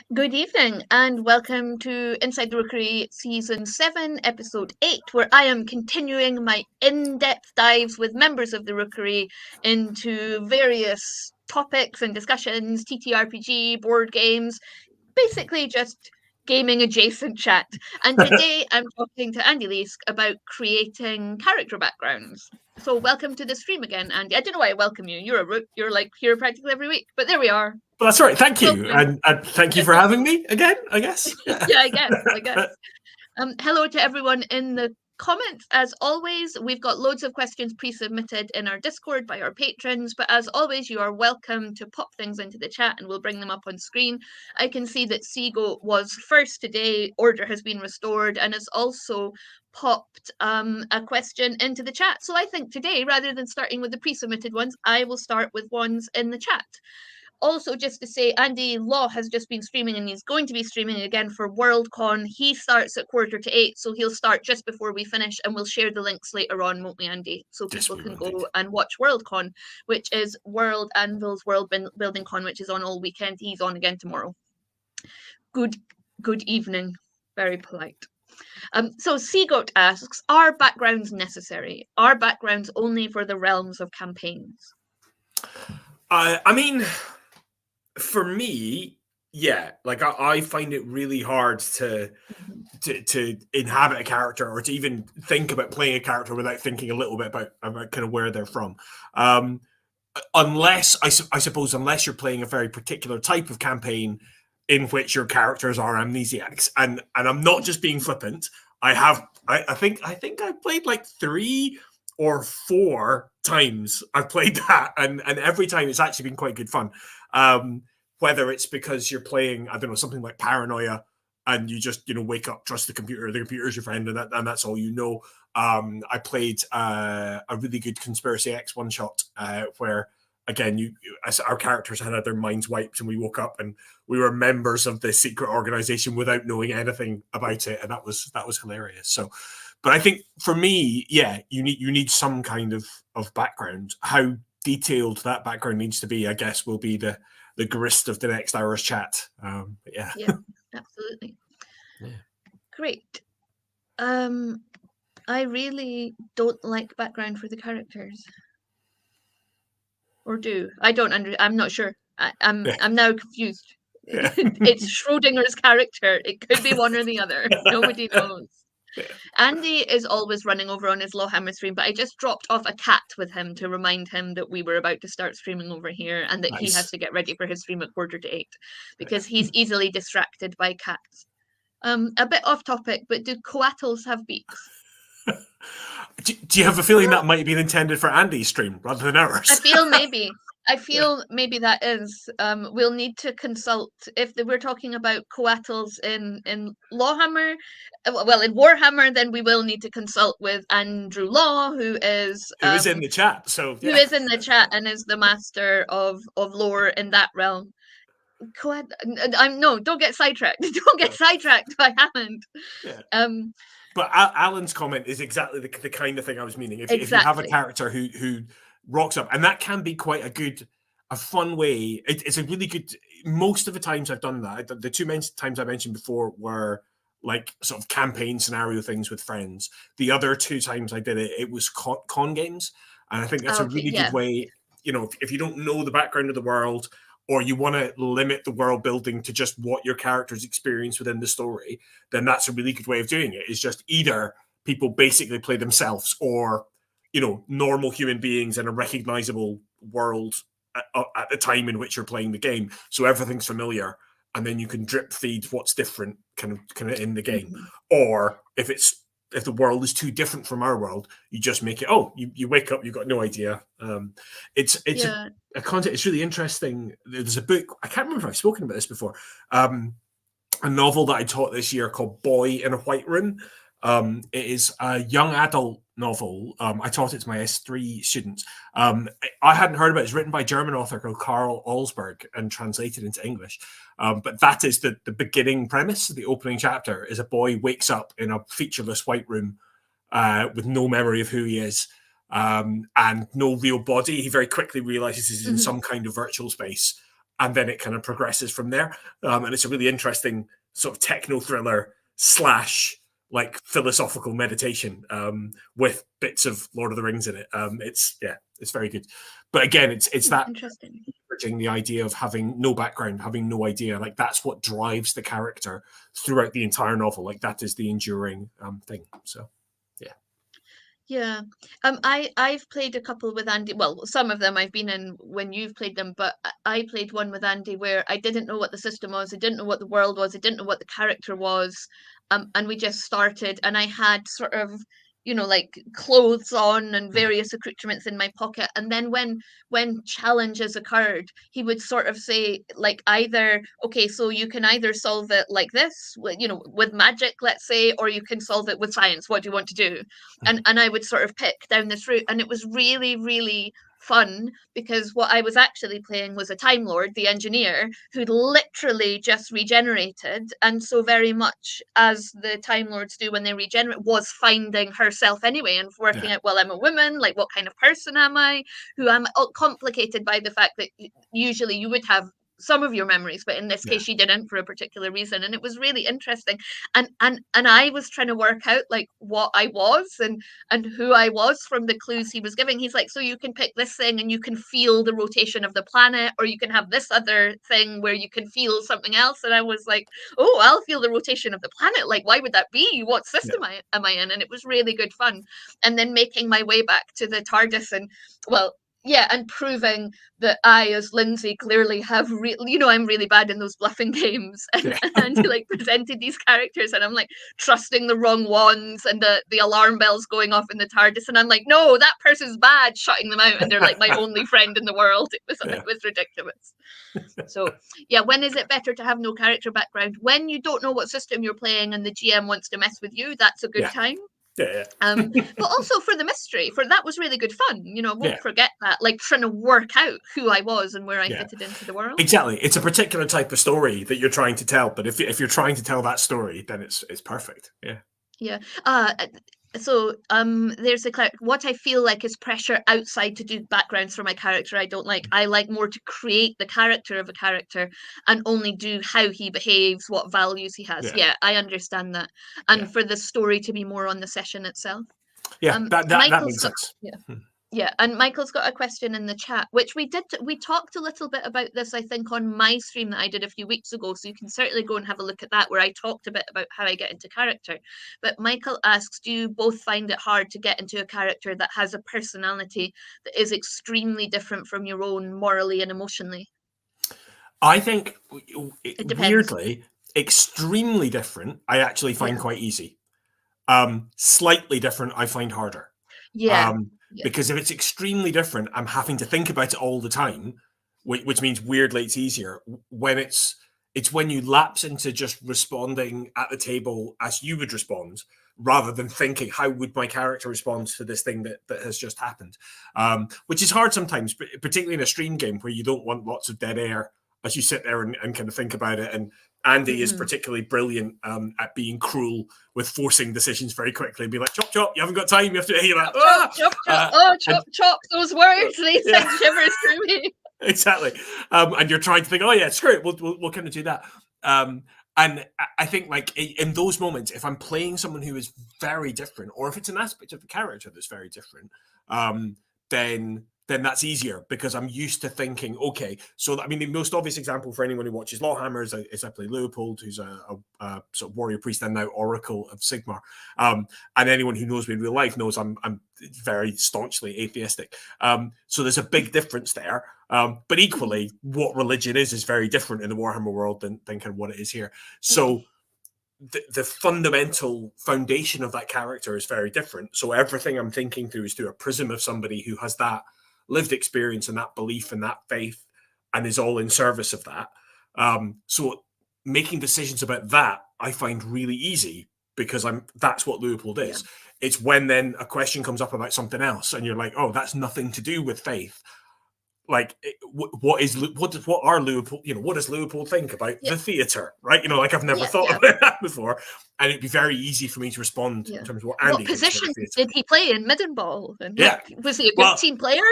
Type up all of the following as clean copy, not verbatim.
Good evening, and welcome to Inside the Rookery Season 7, Episode 8, where I am continuing my in-depth dives with members of the Rookery into various topics and discussions, TTRPG, board games, basically just gaming adjacent chat. And today I'm talking to Andy Leask about creating character backgrounds. So welcome to the stream again, Andy. I don't know why I welcome you. You're a root. You're like here practically every week, but there we are. Well, that's right. Thank you, Welcome. and thank you for having me again. I guess. Yeah, I guess. Hello to everyone in the comments. As always, we've got loads of questions pre-submitted in our Discord by our patrons, but as always, you are welcome to pop things into the chat and we'll bring them up on screen. I can see that Seago was first today, order has been restored, and has also popped a question into the chat. So I think today, rather than starting with the pre-submitted ones, I will start with ones in the chat. Also, just to say, Andy Law has just been streaming and he's going to be streaming again for WorldCon. He starts at 7:45, so he'll start just before we finish, and we'll share the links later on, won't we, Andy? So people can go and watch WorldCon, which is World Anvil's World Building Con, which is on all weekend. He's on again tomorrow. Good evening. Very polite. So Seagoat asks, are backgrounds necessary? Are backgrounds only for the realms of campaigns? I mean, for me, yeah, like I find it really hard to inhabit a character or to even think about playing a character without thinking a little bit about kind of where they're from. Unless I suppose unless you're playing a very particular type of campaign in which your characters are amnesiacs, and I'm not just being flippant. I think I've played like 3 or 4 times I've played that, and every time it's actually been quite good fun. Whether it's because you're playing, I don't know, something like Paranoia, and you just wake up, trust the computer's your friend, and that's all you know. I played a really good Conspiracy X one shot where again our characters had their minds wiped, and we woke up and we were members of this secret organization without knowing anything about it, and that was hilarious. So. But I think for me, yeah, you need some kind of background. How detailed that background needs to be, I guess, will be the grist of the next hour's chat. Yeah, absolutely. Yeah. Great. I really don't like background for the characters. Or do I don't I'm not sure. I'm now confused. Yeah. It's Schrodinger's character. It could be one or the other. Nobody knows. Yeah. Andy is always running over on his LAWhammer stream, but I just dropped off a cat with him to remind him that we were about to start streaming over here and that he has to get ready for his stream at 7:45 because he's easily distracted by cats. A bit off topic, but do coatls have beaks? Do you have a feeling that might have been intended for Andy's stream rather than ours? I feel maybe that is. We'll need to consult if we're talking about coatls in LAWhammer. Well, in Warhammer, then we will need to consult with Andrew Law, who is in the chat. So who is in the chat and is the master of lore in that realm. Don't get sidetracked. Don't get sidetracked. I haven't. Yeah. But Alan's comment is exactly the kind of thing I was meaning. If you have a character who rocks up, and that can be quite a fun way. It's a really good. Most of the times I've done that, the 2 times I mentioned before were like sort of campaign scenario things with friends. The other 2 times I did it was con games, and I think that's a really good way. If you don't know the background of the world, or you want to limit the world building to just what your characters experience within the story, then that's a really good way of doing it. Is just either people basically play themselves, or normal human beings in a recognizable world at the time in which you're playing the game, so everything's familiar, and then you can drip feed what's different kind of in the game. Or if the world is too different from our world, you just make it. Oh, you wake up, you've got no idea. It's a concept. It's really interesting. There's a book, I can't remember if I've spoken about this before. A novel that I taught this year called Boy in a White Room. It is a young adult novel. I taught it to my S3 students. I hadn't heard about it. It's written by a German author called Karl Olsberg and translated into English. But that is the beginning premise. The opening chapter is a boy wakes up in a featureless white room with no memory of who he is and no real body. He very quickly realizes he's in some kind of virtual space. and then it kind of progresses from there. And it's a really interesting sort of techno thriller / like philosophical meditation with bits of Lord of the Rings in it. It's very good. But again, it's that interesting. The idea of having no background, having no idea, like that's what drives the character throughout the entire novel. Like that is the enduring thing. So yeah. I've played a couple with Andy. Well, some of them I've been in when you've played them, but I played one with Andy where I didn't know what the system was, I didn't know what the world was, I didn't know what the character was. And we just started, and I had sort of, like clothes on and various accoutrements in my pocket. And then when challenges occurred, he would sort of say, like, either, okay, so you can either solve it like this, with magic, let's say, or you can solve it with science. What do you want to do? And I would sort of pick down this route, and it was really, really fun, because what I was actually playing was a Time Lord, the engineer, who literally just regenerated, and so very much as the Time Lords do when they regenerate, was finding herself anyway and working out, well, I'm a woman, like what kind of person am I, who am complicated by the fact that usually you would have some of your memories, but in this case she didn't for a particular reason. And it was really interesting, and I was trying to work out like what I was and who I was from the clues he was giving. He's like, so you can pick this thing and you can feel the rotation of the planet, or you can have this other thing where you can feel something else. And I was like, oh, I'll feel the rotation of the planet, like why would that be, what system am I in? And it was really good fun. And then making my way back to the TARDIS, and and proving that I, as Lindsay, clearly have, I'm really bad in those bluffing games. And he like presented these characters, and I'm like trusting the wrong ones, and the alarm bells going off in the TARDIS, and I'm like, no, that person's bad, shutting them out, and they're like my only friend in the world. It was ridiculous. So when is it better to have no character background? When you don't know what system you're playing and the GM wants to mess with you, that's a good time. But also for the mystery, for that was really good fun. Won't forget that, like trying to work out who I was and where I fitted into the world. Exactly, it's a particular type of story that you're trying to tell. But if you're trying to tell that story, then it's perfect. So there's what I feel like is pressure outside to do backgrounds for my character I don't like. I like more to create the character of a character and only do how he behaves, what values he has. I understand that. And for the story to be more on the session itself. That makes sense. And Michael's got a question in the chat, which we talked a little bit about this, I think, on my stream that I did a few weeks ago, so you can certainly go and have a look at that, where I talked a bit about how I get into character. But Michael asks, do you both find it hard to get into a character that has a personality that is extremely different from your own morally and emotionally? I think, weirdly, extremely different I actually find quite easy. Slightly different I find harder. Because if it's extremely different, I'm having to think about it all the time, which means weirdly it's easier. When it's when you lapse into just responding at the table as you would respond, rather than thinking, how would my character respond to this thing that has just happened? Which is hard sometimes, particularly in a stream game where you don't want lots of dead air as you sit there and kind of think about it. And Andy is particularly brilliant at being cruel with forcing decisions very quickly and be like, chop, chop, you haven't got time, you have to, chop, chop, those words, they send shivers through me. Exactly. And you're trying to think, oh yeah, screw it, we'll kind of do that. And I think, like, in those moments, if I'm playing someone who is very different, or if it's an aspect of the character that's very different, then that's easier, because I'm used to thinking, okay, so I mean, the most obvious example for anyone who watches LAWhammer is I play Leopold, who's a sort of warrior priest and now Oracle of Sigmar. And anyone who knows me in real life knows I'm very staunchly atheistic. So there's a big difference there. But equally, what religion is very different in the Warhammer world than kind of what it is here. So the fundamental foundation of that character is very different. So everything I'm thinking through is through a prism of somebody who has that lived experience and that belief and that faith and is all in service of that. So making decisions about that I find really easy, because that's what Leopold is. It's when then a question comes up about something else and you're like, oh, that's nothing to do with faith. like what are Leopold, what does Leopold think about the theatre, right? Like I've never thought about that before, and it'd be very easy for me to respond in terms of what Andy thinks position about the theatre. did he play in Middenball? And was he a good team player?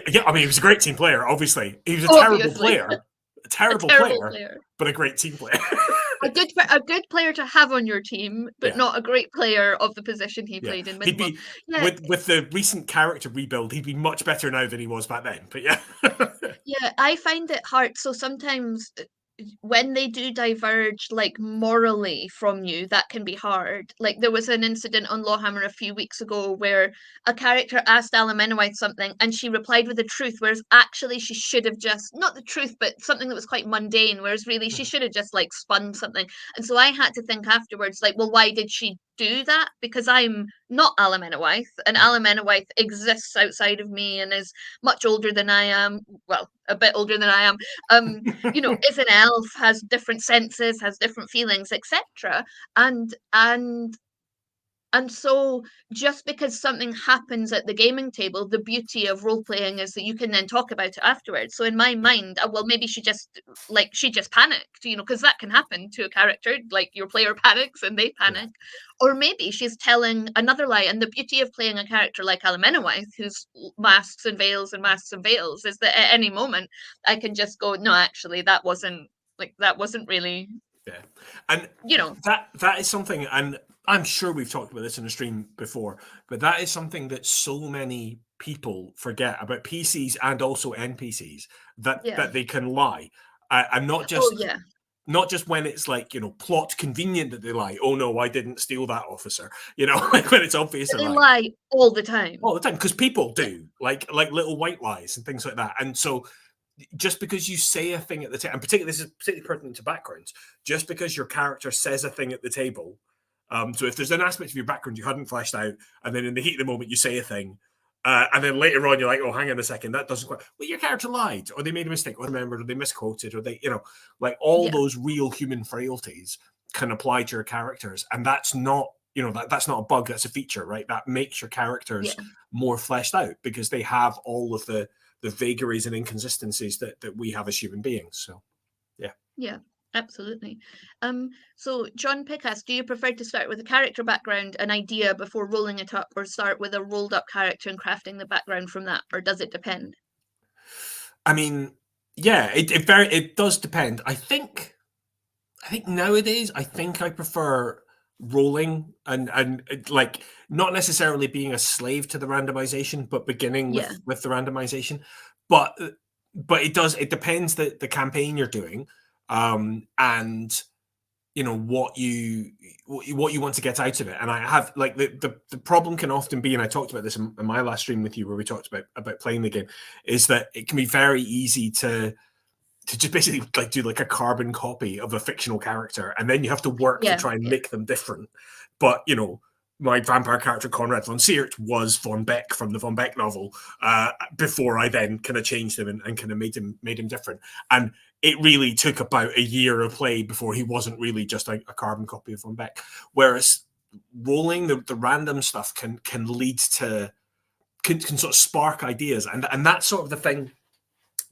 Yeah, I mean, he was a great team player. Obviously, he was a terrible player, a terrible player, but a great team player. A good player to have on your team, but not a great player of the position he played in Middenball. With the recent character rebuild, he'd be much better now than he was back then. But yeah, I find it hard. So sometimes when they do diverge morally from you, that can be hard. Like there was an incident on LAWhammer a few weeks ago where a character asked Alan Menowith something and she replied with the truth, whereas actually she should have just, not the truth, but something that was quite mundane, whereas really she should have just spun something. And so I had to think afterwards, well, why did she do that? Because I'm not Alan Menowith, and Alan Menowith exists outside of me and is much older than I am. Well, a bit older than I am. Is an elf, has different senses, has different feelings, etc. And so just because something happens at the gaming table, the beauty of role playing is that you can then talk about it afterwards. So in my mind, well, maybe she just panicked, because that can happen to a character, your player panics and they panic. Or maybe she's telling another lie. And the beauty of playing a character like Alan Menowith, who's masks and veils and masks and veils, is that at any moment I can just go, no, actually, that wasn't really. Yeah. And that is something, and I'm sure we've talked about this in a stream before, but that is something that so many people forget about PCs and also NPCs, that they can lie, and not just when it's plot convenient that they lie. Oh no, I didn't steal that officer. When it's obvious they lie all the time. All the time, because people do like little white lies and things like that. And so just because you say a thing at the table, and particularly this is particularly pertinent to backgrounds, just because your character says a thing at the table, so if there's an aspect of your background you hadn't fleshed out, and then in the heat of the moment you say a thing, and then later on you're like, oh, hang on a second, that doesn't quite. Well, your character lied, or they made a mistake, or remembered, or they misquoted, or they, all those real human frailties can apply to your characters, and that's not, that's not a bug, that's a feature, right? That makes your characters more fleshed out because they have all of the vagaries and inconsistencies that we have as human beings. So, yeah, absolutely. So John Pickass, do you prefer to start with a character background, an idea before rolling it up, or start with a rolled up character and crafting the background from that, or does it depend? I mean, yeah, it does depend. I think nowadays I prefer rolling and not necessarily being a slave to the randomization, but beginning with the randomization. But it depends the campaign you're doing, and what you want to get out of it. And I have the problem can often be, and I talked about this in my last stream with you where we talked about playing the game, is that it can be very easy to just basically do a carbon copy of a fictional character, and then you have to work to try and make them different. But my vampire character Conrad von Seert was Von Beck from the Von Beck novel, before I then kind of changed him and kind of made him different. And it really took about a year of play before he wasn't really just a carbon copy of Von Beck. Whereas rolling the random stuff can lead to can sort of spark ideas, and that's sort of the thing.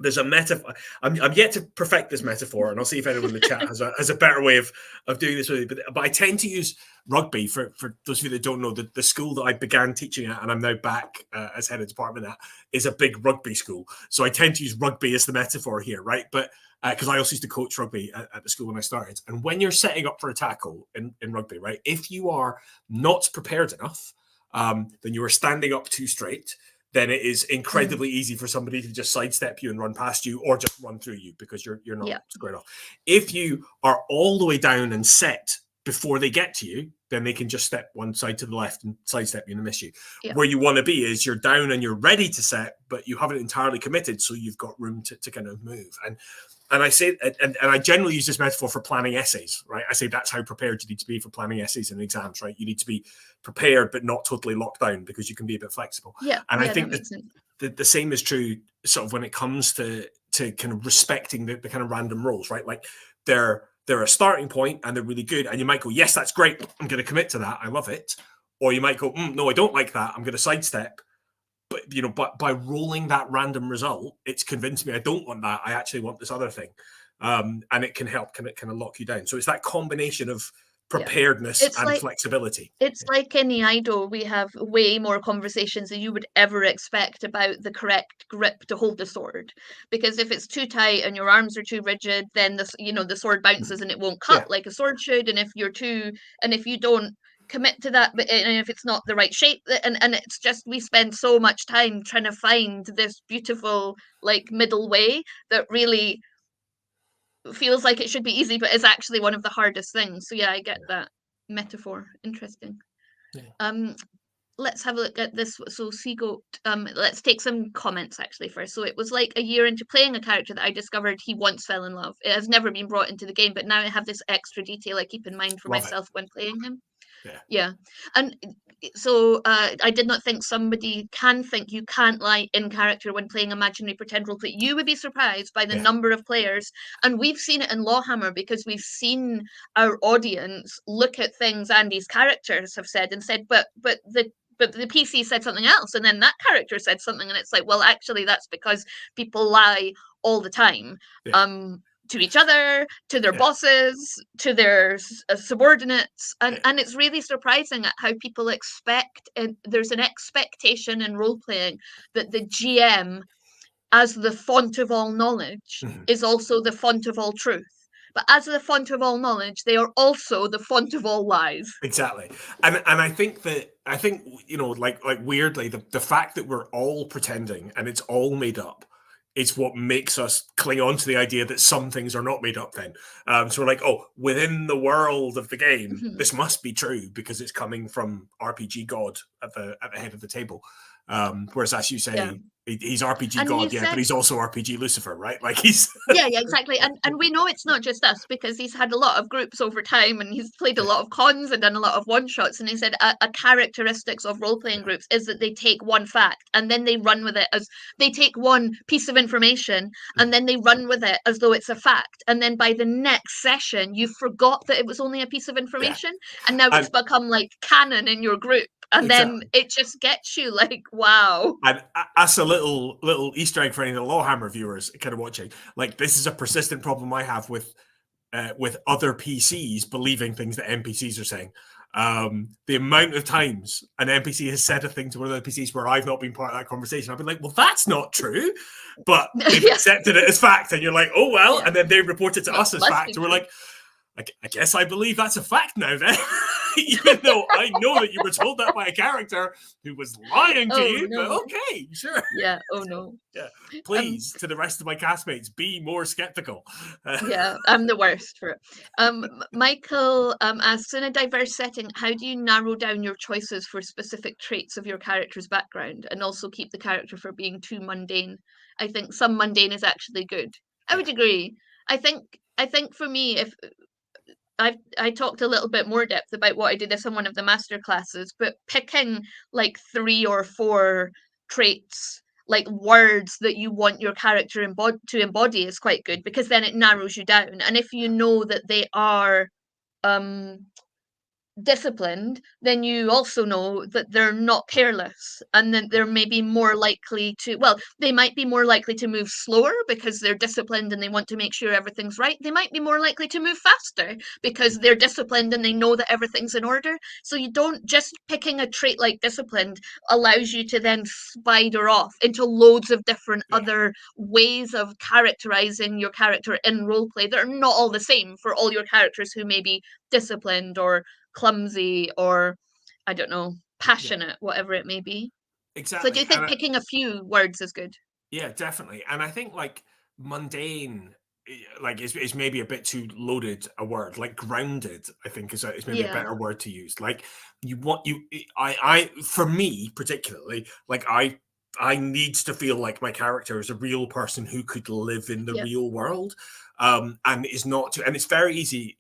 There's a metaphor. I'm yet to perfect this metaphor, and I'll see if anyone in the chat has a better way of doing this with me. But I tend to use rugby for those of you that don't know. The school that I began teaching at, and I'm now back as head of department at, is a big rugby school. So I tend to use rugby as the metaphor here, right? But because I also used to coach rugby at the school when I started. And when you're setting up for a tackle in rugby, right? If you are not prepared enough, then you are standing up too straight, then it is incredibly easy for somebody to just sidestep you and run past you, or just run through you because you're not squared off. If you are all the way down and set before they get to you, then they can just step one side to the left and sidestep you and miss you. Where you want to be is you're down and you're ready to set, but you haven't entirely committed, so you've got room to kind of move. And I say, and I generally use this metaphor for planning essays, right? I say that's how prepared you need to be for planning essays and exams, right? You need to be prepared, but not totally locked down, because you can be a bit flexible. And I think that the same is true sort of when it comes to kind of respecting the kind of random roles, right? Like they're a starting point and they're really good. And you might go, yes, that's great, I'm going to commit to that, I love it. Or you might go, no, I don't like that, I'm going to sidestep. but by rolling that random result, it's convinced me I don't want that. I actually want this other thing, and it can help. Can it kind of lock you down? So it's that combination of preparedness and flexibility. It's like any idol, we have way more conversations than you would ever expect about the correct grip to hold the sword. Because if it's too tight and your arms are too rigid, then the sword bounces and it won't cut like a sword should. And if you don't commit to that, and if it's not the right shape, and it's just, we spend so much time trying to find this beautiful like middle way that really feels like it should be easy, but it's actually one of the hardest things. So yeah, I get that metaphor. Interesting. Let's have a look at this. So Seagoat, let's take some comments actually first. So it was like a year into playing a character that I discovered he once fell in love. It has never been brought into the game, but now I have this extra detail I keep in mind for myself when playing him. Yeah. And so I did not think somebody can think you can't lie in character when playing imaginary pretend roleplay. You would be surprised by the number of players, and we've seen it in LAWhammer because we've seen our audience look at things Andy's characters have said and said, but the PC said something else, and then that character said something, and it's like, well, actually, that's because people lie all the time. To each other, to their bosses, to their subordinates, and it's really surprising at how people expect, and there's an expectation in role-playing that the GM, as the font of all knowledge, is also the font of all truth. But as the font of all knowledge, they are also the font of all lies. Exactly. And I think like weirdly, the fact that we're all pretending and it's all made up, it's what makes us cling on to the idea that some things are not made up then. So we're like, oh, within the world of the game, this must be true because it's coming from RPG God at the head of the table. Whereas, as you say, he's RPG God, but he's also RPG Lucifer, right? Like he's yeah, exactly. And we know it's not just us because he's had a lot of groups over time and he's played a lot of cons and done a lot of one shots. And he said a characteristics of role playing groups is that they take one fact and then they run with it as they take one piece of information and then they run with it as though it's a fact. And then by the next session, you forgot that it was only a piece of information, and now it's become like canon in your group. And then it just gets you like, wow. And as a little Easter egg for any of the LAWhammer viewers kind of watching, like this is a persistent problem I have with other PCs believing things that NPCs are saying. The amount of times an NPC has said a thing to one of the NPCs where I've not been part of that conversation, I've been like, well, that's not true. But they've accepted it as fact. And you're like, oh, well. And then they report it to us as fact. And we're like, I guess I believe that's a fact now then. Even though I know that you were told that by a character who was lying to you, but okay, sure. Yeah, oh no. Yeah, please, to the rest of my castmates, be more skeptical. Yeah, I'm the worst for it. Michael asks, in a diverse setting, how do you narrow down your choices for specific traits of your character's background and also keep the character from being too mundane? I think some mundane is actually good. I would agree. I think for me, if I talked a little bit more depth about what I did as in one of the master classes, but picking like 3 or 4 traits, like words that you want your character to embody is quite good because then it narrows you down. And if you know that they are disciplined, then you also know that they're not careless and that they're maybe more likely to, well, they might be more likely to move slower because they're disciplined and they want to make sure everything's right. They might be more likely to move faster because they're disciplined and they know that everything's in order. So you don't, just picking a trait like disciplined allows you to then spider off into loads of different other ways of characterizing your character in roleplay that are not all the same for all your characters who may be disciplined or clumsy or, I don't know, passionate, whatever it may be. Exactly. So do you think picking a few words is good? Yeah, definitely. And I think like mundane, like is maybe a bit too loaded a word. Like grounded, I think is maybe a better word to use. Like I for me particularly, like I need to feel like my character is a real person who could live in the real world, and is not too. And it's very easy.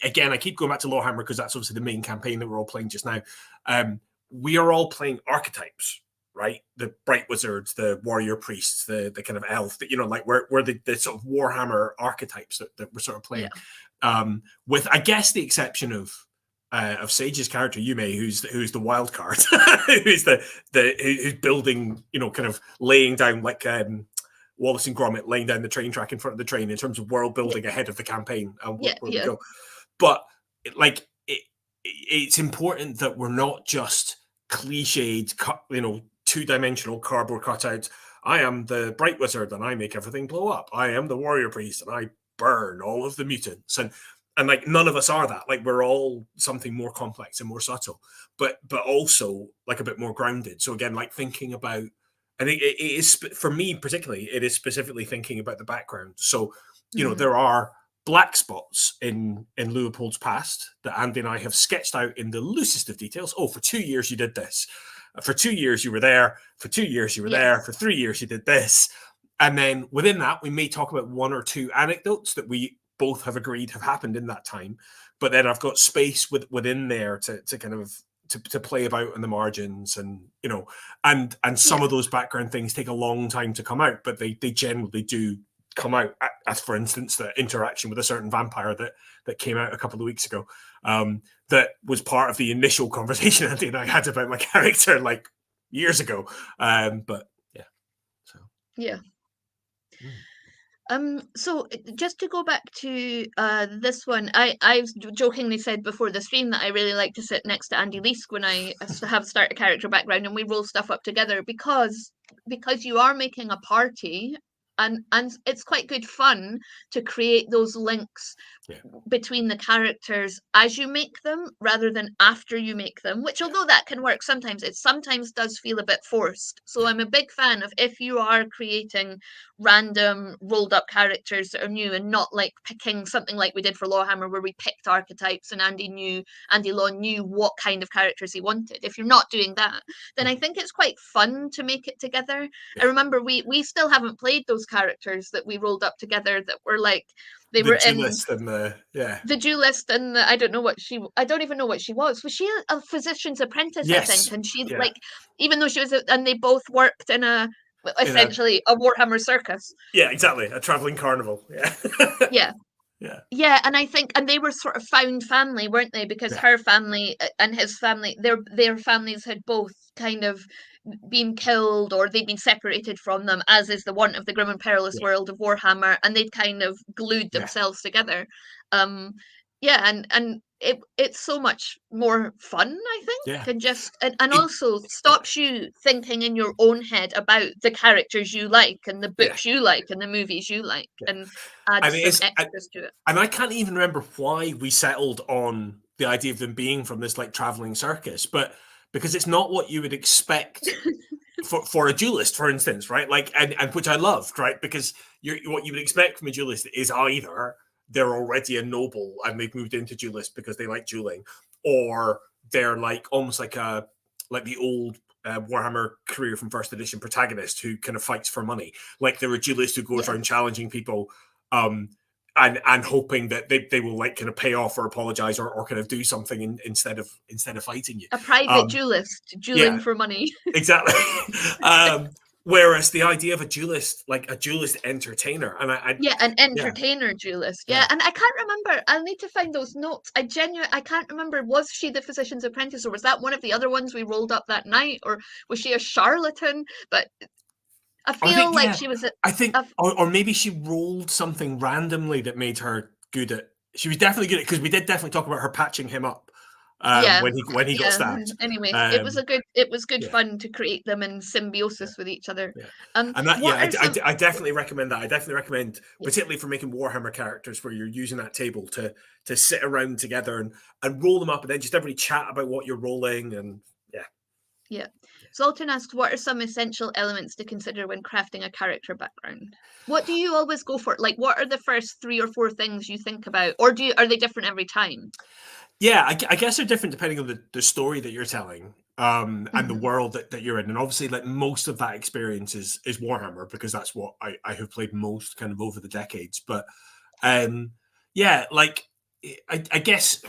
Again, I keep going back to LAWhammer because that's obviously the main campaign that we're all playing just now. We are all playing archetypes, right? The bright wizards, the warrior priests, the kind of elf, that, you know, like we're the sort of Warhammer archetypes that we're sort of playing. With, I guess, the exception of Sage's character Yume, who's the wild card, who's who's building, kind of laying down like Wallace and Gromit laying down the train track in front of the train in terms of world building ahead of the campaign and where we go. But it's important that we're not just cliched, two-dimensional cardboard cutouts. I am the bright wizard and I make everything blow up. I am the warrior priest and I burn all of the mutants. And like none of us are that. Like we're all something more complex and more subtle, but also like a bit more grounded. So again, like thinking about, and it is for me particularly, it is specifically thinking about the background. So there are black spots in Leopold's past that Andy and I have sketched out in the loosest of details. Oh, for 2 years you did this. For 2 years you were there. For 2 years you were there. For 3 years you did this. And then within that, we may talk about 1 or 2 anecdotes that we both have agreed have happened in that time. But then I've got space within there to kind of to play about in the margins, and and some of those background things take a long time to come out, but they generally do come out, as for instance the interaction with a certain vampire that came out a couple of weeks ago, that was part of the initial conversation Andy and I had about my character like years ago. So just to go back to this one, I've jokingly said before the stream that I really like to sit next to Andy Leask when I have start a character background and we roll stuff up together, because you are making a party. And it's quite good fun to create those links between the characters as you make them rather than after you make them, which although that can work sometimes, it sometimes does feel a bit forced. So I'm a big fan of if you are creating random rolled up characters that are new and not like picking something like we did for LAWhammer where we picked archetypes and Andy Law knew what kind of characters he wanted. If you're not doing that, then I think it's quite fun to make it together. I remember we still haven't played those characters that we rolled up together that were like they were in the duelist and I don't even know what she was. Was she a physician's apprentice? Yes. I think, and she like even though she was and they both worked in essentially a Warhammer circus. Yeah, exactly, a traveling carnival. Yeah, and I think, and they were sort of found family, weren't they? Because her family and his family, their families had both kind of been killed or they'd been separated from them, as is the want of the grim and perilous world of Warhammer, and they'd kind of glued themselves together. And it's so much more fun, I think, and just and also stops you thinking in your own head about the characters you like and the books you like and the movies you like, and adds some extras to it. And I can't even remember why we settled on the idea of them being from this like traveling circus, but because it's not what you would expect for a duelist, for instance, right? Like, and which I loved, right? Because what you would expect from a duelist is either they're already a noble and they've moved into duelist because they like dueling, or they're like almost like the old Warhammer career from first edition protagonist who kind of fights for money. Like they're a duelist who goes around challenging people and hoping that they will like kind of pay off or apologize or kind of do something instead of fighting you. A private duelist dueling for money. Exactly. Whereas the idea of a duelist, like a duelist entertainer, and an entertainer duelist, and I can't remember. I'll need to find those notes. I can't remember. Was she the physician's apprentice, or was that one of the other ones we rolled up that night, or was she a charlatan? But I feel like she was. I think, or maybe she rolled something randomly that made her good at. She was definitely good at, because we did definitely talk about her patching him up. When he got stabbed. Anyway, it was good fun to create them in symbiosis with each other. And that, I definitely recommend that. I definitely recommend, particularly for making Warhammer characters, where you're using that table to sit around together and roll them up, and then just everybody chat about what you're rolling, and Zoltan asked, what are some essential elements to consider when crafting a character background? What do you always go for? Like, what are the first 3 or 4 things you think about, or are they different every time? Yeah, I guess they're different depending on the story that you're telling, and the world that you're in. And obviously, like most of that experience is Warhammer, because that's what I have played most kind of over the decades. But like I guess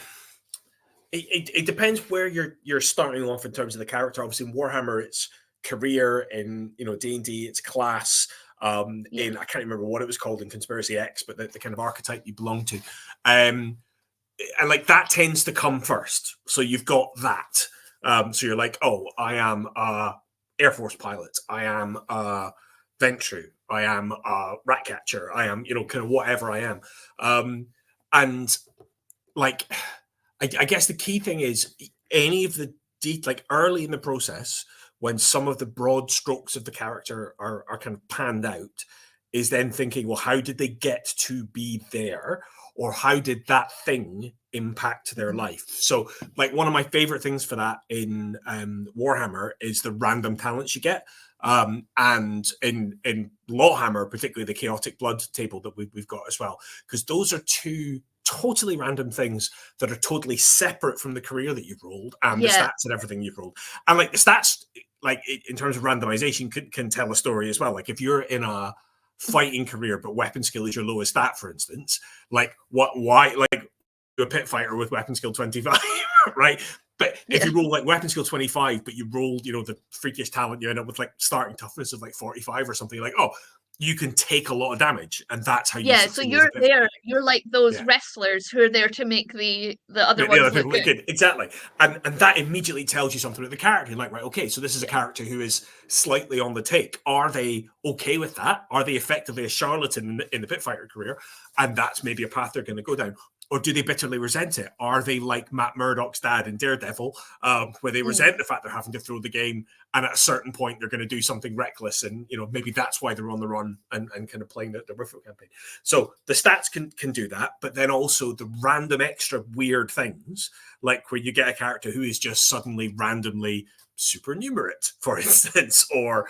it depends where you're starting off in terms of the character. Obviously, in Warhammer, it's career. In D&D, it's class. In I can't remember what it was called in Conspiracy X, but the kind of archetype you belong to. and like that tends to come first. So you've got that. So you're like, oh, I am a Air Force pilot. I am a Ventru. I am a rat catcher. I am, kind of whatever I am. And like, I guess the key thing is any of the like early in the process, when some of the broad strokes of the character are kind of panned out, is then thinking, well, how did they get to be there? Or how did that thing impact their life? So, like, one of my favorite things for that in Warhammer is the random talents you get. And in LAWhammer, particularly the Chaotic Blood table that we've got as well, because those are two totally random things that are totally separate from the career that you've rolled and the stats and everything you've rolled. And like the stats, like in terms of randomization, can tell a story as well. Like if you're in a fighting career but weapon skill is your lowest stat, for instance, like why like you're a pit fighter with weapon skill 25, right? But if you roll like weapon skill 25 but you rolled the freakish talent, you end up with like starting toughness of like 45 or something, like, oh, you can take a lot of damage, and that's how you so you're there, you're like those wrestlers who are there to make the other ones look good. Exactly. And that immediately tells you something about the character. You're like, right, okay, so this is a character who is slightly on the take. Are they okay with that? Are they effectively a charlatan in the pit fighter career? And that's maybe a path they're going to go down. Or do they bitterly resent it? Are they like Matt Murdock's dad in Daredevil, where they resent the fact they're having to throw the game, and at a certain point they're going to do something reckless, and maybe that's why they're on the run and kind of playing the Riffle campaign. So the stats can do that, but then also the random extra weird things, like where you get a character who is just suddenly randomly supernumerate, for instance, or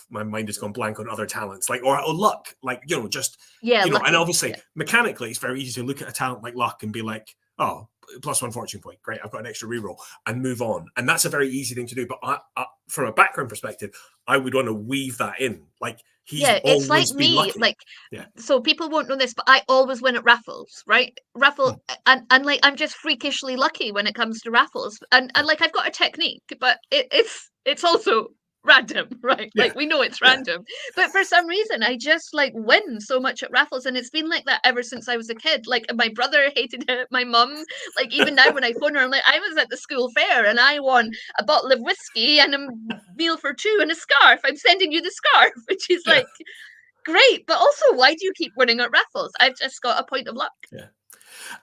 my mind has gone blank on other talents, like or luck, like just lucky, and obviously mechanically it's very easy to look at a talent like luck and be like, oh, +1 fortune point, great, I've got an extra reroll, and move on, and that's a very easy thing to do. But I from a background perspective, I would want to weave that in, like it's like me, lucky. Like so people won't know this, but I always win at raffles, right? And like I'm just freakishly lucky when it comes to raffles, and like I've got a technique, but it's also random, right? Like we know it's random, but for some reason I just like win so much at raffles, and it's been like that ever since I was a kid. Like my brother hated it, my mum, like even now when I phone her, I'm like, I was at the school fair and I won a bottle of whiskey and a meal for two and a scarf. I'm sending you the scarf, which is like great, but also why do you keep winning at raffles? I've just got a point of luck.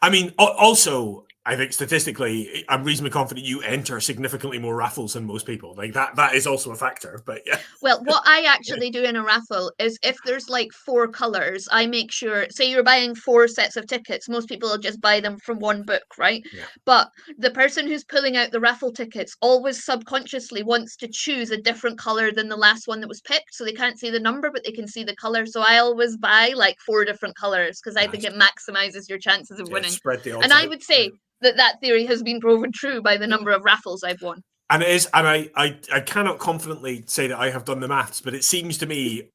I mean, also, I think statistically, I'm reasonably confident you enter significantly more raffles than most people. Like that is also a factor. But well, what I actually do in a raffle is if there's like 4 colors, I make sure, say you're buying 4 sets of tickets, most people will just buy them from one book, right? But the person who's pulling out the raffle tickets always subconsciously wants to choose a different color than the last one that was picked, so they can't see the number but they can see the color. So I always buy like 4 different colors because I think it maximizes your chances of winning. Spread the odds and I would say that theory has been proven true by the number of raffles I've won. And it is, and I cannot confidently say that I have done the maths, but it seems to me,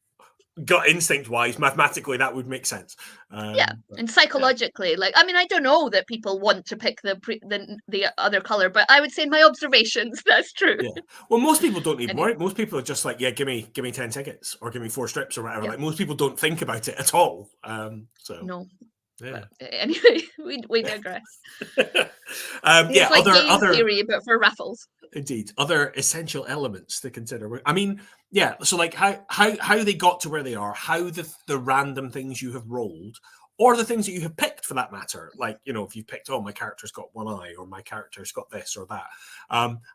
gut instinct wise, mathematically, that would make sense. And psychologically, like, I mean, I don't know that people want to pick the other color, but I would say in my observations, that's true. Well, most people don't even worry. Most people are just like, give me 10 tickets or give me 4 strips or whatever. Like most people don't think about it at all. No. But anyway, we digress. It's like other theory, but for raffles. Indeed, other essential elements to consider. I mean, so like how they got to where they are, how the random things you have rolled, or the things that you have picked for that matter. Like, if you've picked, oh, my character's got one eye, or my character's got this or that.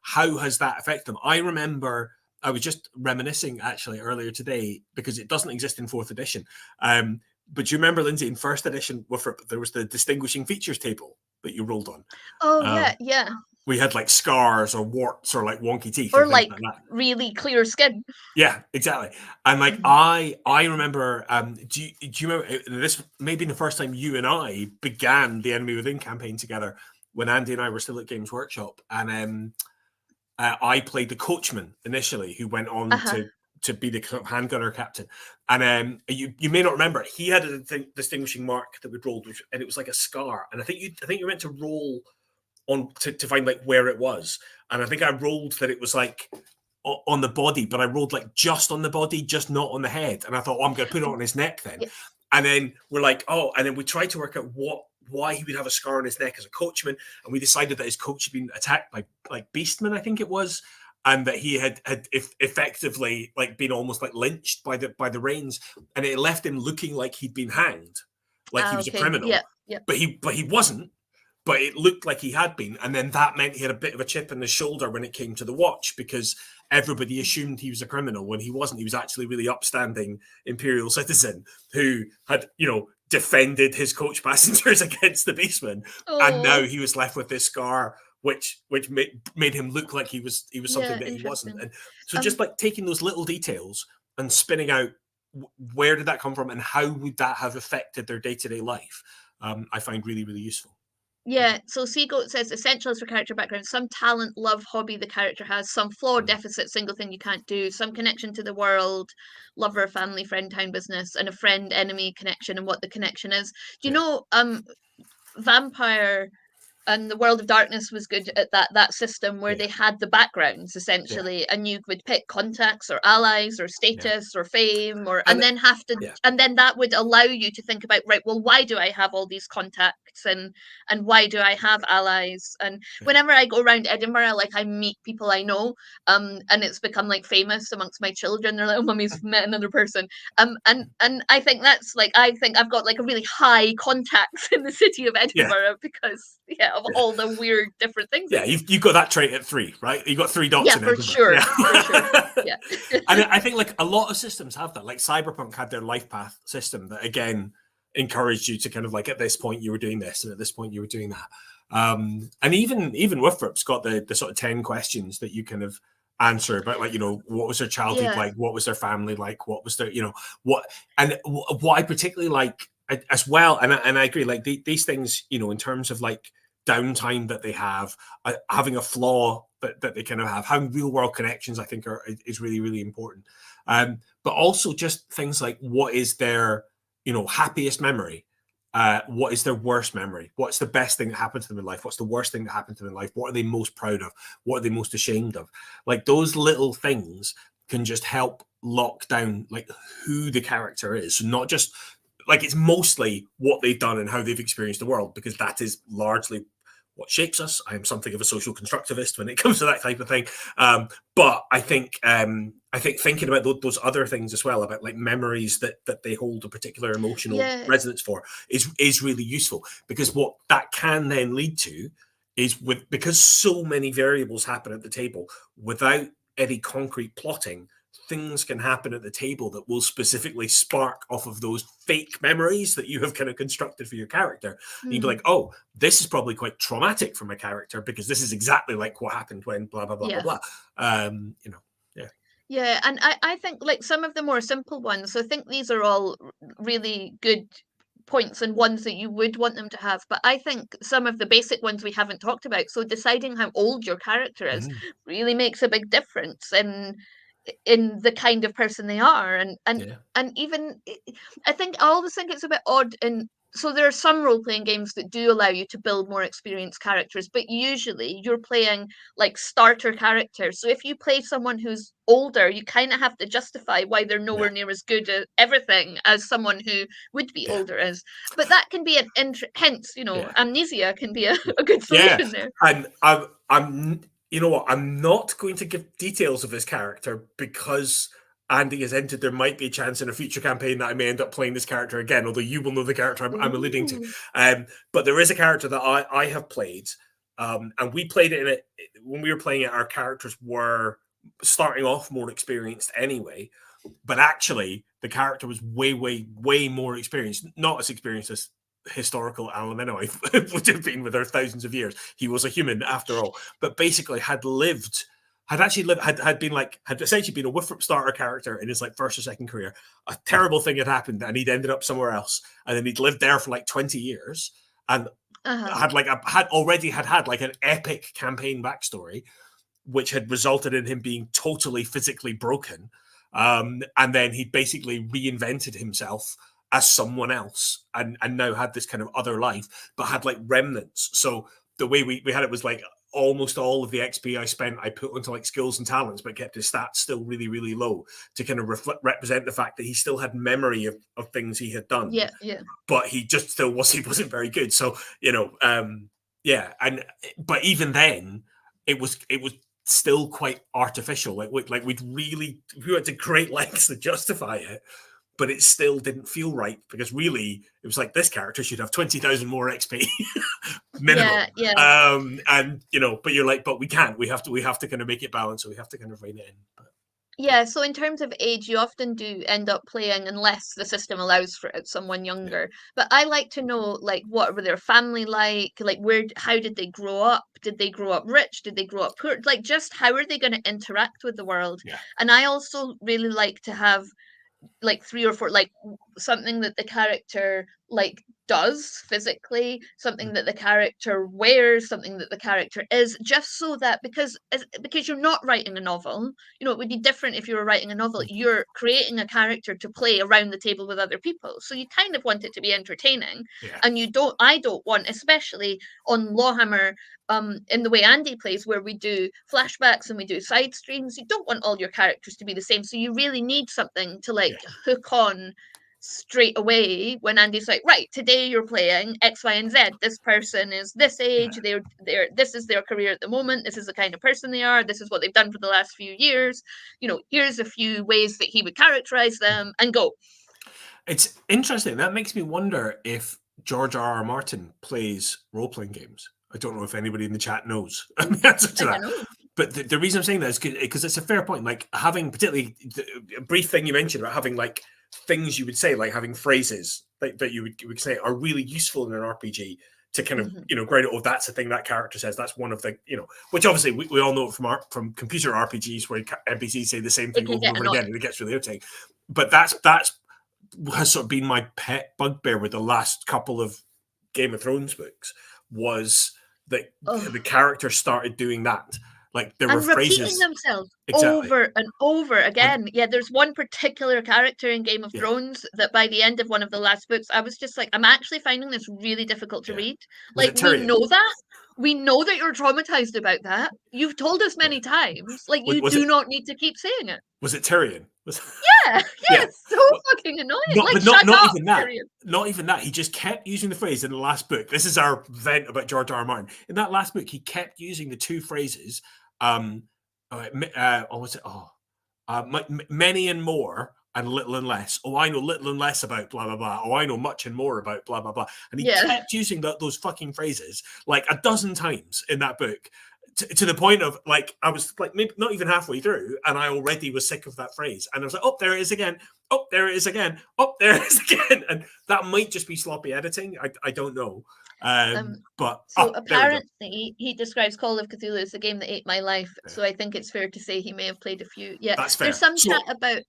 How has that affected them? I remember I was just reminiscing actually earlier today because it doesn't exist in 4th edition. But do you remember, Lindsay, in 1st edition, there was the distinguishing features table that you rolled on? Oh, yeah. We had like scars or warts or like wonky teeth. Or like really clear skin. Yeah, exactly. And like I remember, do you remember, this may be the first time you and I began the Enemy Within campaign together when Andy and I were still at Games Workshop. And I played the coachman initially, who went on to be the handgunner captain. And you may not remember, he had a distinguishing mark that we rolled, and it was like a scar. And I think you meant to roll on to find like where it was. And I think I rolled that it was like on the body, but I rolled like just on the body, just not on the head. And I thought, I'm going to put it on his neck then. And then we're like, oh, and then we tried to work out why he would have a scar on his neck as a coachman, and we decided that his coach had been attacked by like beastmen, I think it was, and that he had effectively like been almost like lynched by the reins, and it left him looking like he'd been hanged, like he was a criminal. But he wasn't. But it looked like he had been, and then that meant he had a bit of a chip in his shoulder when it came to the watch, because everybody assumed he was a criminal when he wasn't. He was actually a really upstanding imperial citizen who had, defended his coach passengers against the beastmen, and now he was left with this scar, which made him look like he was something that he wasn't. And so just like taking those little details and spinning out where did that come from and how would that have affected their day-to-day life, I find really, really useful. Yeah, so Seagoat says essentials for character background: some talent, love, hobby the character has, some flaw, deficit, single thing you can't do, some connection to the world, lover, family, friend, town, business, and a friend enemy connection and what the connection is. Do you know Vampire and the World of Darkness was good at that system where they had the backgrounds essentially, and you would pick contacts or allies or status or fame, and then have to, and then that would allow you to think about, right, well, why do I have all these contacts and why do I have allies? And whenever I go around Edinburgh, like I meet people I know, and it's become like famous amongst my children. They're like, oh, mummy's met another person. And I think that's like, I think I've got like a really high contacts in the city of Edinburgh because of all the weird different things. Yeah, you've got that trait at 3, right? You've got 3 dots in for sure. For sure. Yeah. And I think like a lot of systems have that. Like Cyberpunk had their life path system that again encouraged you to kind of like, at this point you were doing this and at this point you were doing that. And even Withrup's got the sort of 10 questions that you kind of answer about, like, what was their childhood like, what was their family like, what was their, what I particularly like as well, and I agree, like these things, in terms of like downtime that they have, having a flaw that they kind of have, having real world connections, I think is really, really important. But also just things like, what is their happiest memory, what is their worst memory, what's the best thing that happened to them in life, what's the worst thing that happened to them in life, what are they most proud of, what are they most ashamed of. Like those little things can just help lock down like who the character is. So not just like, it's mostly what they've done and how they've experienced the world, because that is largely what shapes us. I am something of a social constructivist when it comes to that type of thing. But I think thinking about those other things as well, about like memories that they hold a particular emotional resonance for, is really useful, because what that can then lead to is, because so many variables happen at the table without any concrete plotting, things can happen at the table that will specifically spark off of those fake memories that you have kind of constructed for your character. And you'd be like, oh, this is probably quite traumatic for my character, because this is exactly like what happened when blah, blah, blah, blah, blah. Yeah, and I think like some of the more simple ones, so I think these are all really good points and ones that you would want them to have. But I think some of the basic ones we haven't talked about, so deciding how old your character is really makes a big difference in the kind of person they are, and even I always think it's a bit odd. And so there are some role-playing games that do allow you to build more experienced characters, but usually you're playing like starter characters. So if you play someone who's older, you kind of have to justify why they're nowhere near as good at everything as someone who would be older is. But that can be hence amnesia can be a good solution there. And I'm you know what, I'm not going to give details of this character, because Andy has hinted there might be a chance in a future campaign that I may end up playing this character again, although you will know the character I'm alluding to. But there is a character that I have played, and we played it when we were playing it, our characters were starting off more experienced anyway, but actually the character was way, way, way more experienced, not as experienced as historical Alan Minoy would have been with her thousands of years. He was a human after all, but basically had essentially been a Withrup starter character in his like first or second career. A terrible thing had happened and he'd ended up somewhere else, and then he'd lived there for like 20 years and had like an epic campaign backstory, which had resulted in him being totally physically broken. And then he basically reinvented himself as someone else, and now had this kind of other life, but had like remnants. So the way we had it was like almost all of the XP I spent, I put into like skills and talents, but kept his stats still really, really low to kind of represent the fact that he still had memory of things he had done. Yeah. But he just still wasn't very good. So, but even then, it was still quite artificial. Like we went to great lengths to justify it, but it still didn't feel right, because really it was like, this character should have 20,000 more XP minimum. Yeah. And but you're like, but we can't. We have to kind of make it balanced, so we have to kind of rein it in. But yeah, so in terms of age, you often do end up playing, unless the system allows for someone younger. But I like to know, like, what were their family like? Like, how did they grow up? Did they grow up rich? Did they grow up poor? Like, just how are they going to interact with the world? Yeah. And I also really like to have like 3 or 4, like something that the character like does physically, something that the character wears, something that the character is, just so that, because you're not writing a novel, it would be different if you were writing a novel. You're creating a character to play around the table with other people, so you kind of want it to be entertaining. And I don't want, especially on LAWhammer, in the way Andy plays, where we do flashbacks and we do side streams, you don't want all your characters to be the same. So you really need something to like hook on straight away when Andy's like, right, today you're playing X, Y, and Z. This person is this age. They're this is their career at the moment. This is the kind of person they are. This is what they've done for the last few years. Here's a few ways that he would characterize them, and go. It's interesting. That makes me wonder if George R.R. Martin plays role-playing games. I don't know if anybody in the chat knows the answer to that. But the reason I'm saying that is because it's a fair point. Like, having, particularly a brief thing you mentioned about having like things you would say, like having phrases that you would say are really useful in an RPG to kind of, ground it. Oh, that's the thing that character says. That's one of the, which obviously we all know from computer RPGs where NPCs say the same thing over and over again, and it gets really irritating. But that's has sort of been my pet bugbear with the last couple of Game of Thrones books, was that the characters started doing that. Like, there were phrases repeating themselves over and over again. There's one particular character in Game of Thrones that by the end of one of the last books, I was just like, I'm actually finding this really difficult to read. Like, we know that. We know that you're traumatized about that. You've told us many times. Like, you do not need to keep saying it. Was it Tyrion? It's so fucking annoying. Not even that. Tyrion. Not even that. He just kept using the phrase in the last book. This is our vent about George R.R. Martin. In that last book, he kept using the two phrases. Many and more, and little and less. Oh, I know little and less about blah blah blah. Oh, I know much and more about blah blah blah. And he kept using those fucking phrases like a dozen times in that book, to the point of, like, I was like, maybe not even halfway through, and I already was sick of that phrase. And I was like, oh, there it is again. Oh, there it is again. Oh, there it is again. And that might just be sloppy editing. I don't know. But apparently he describes Call of Cthulhu as the game that ate my life. So I think it's fair to say he may have played a few. Yeah, that's fair. There's some chat about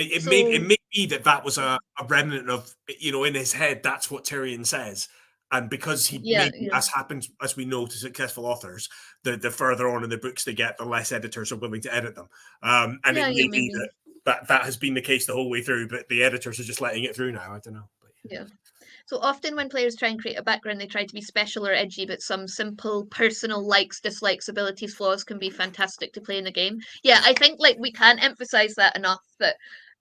it may be that was a remnant of, in his head, that's what Tyrion says. And because he as happens, as we know, to successful authors, the further on in the books they get, the less editors are willing to edit them. And it may be that has been the case the whole way through, but the editors are just letting it through now. I don't know. But, So often when players try and create a background, they try to be special or edgy, but some simple personal likes, dislikes, abilities, flaws can be fantastic to play in a game. Yeah, I think like we can't emphasize that enough,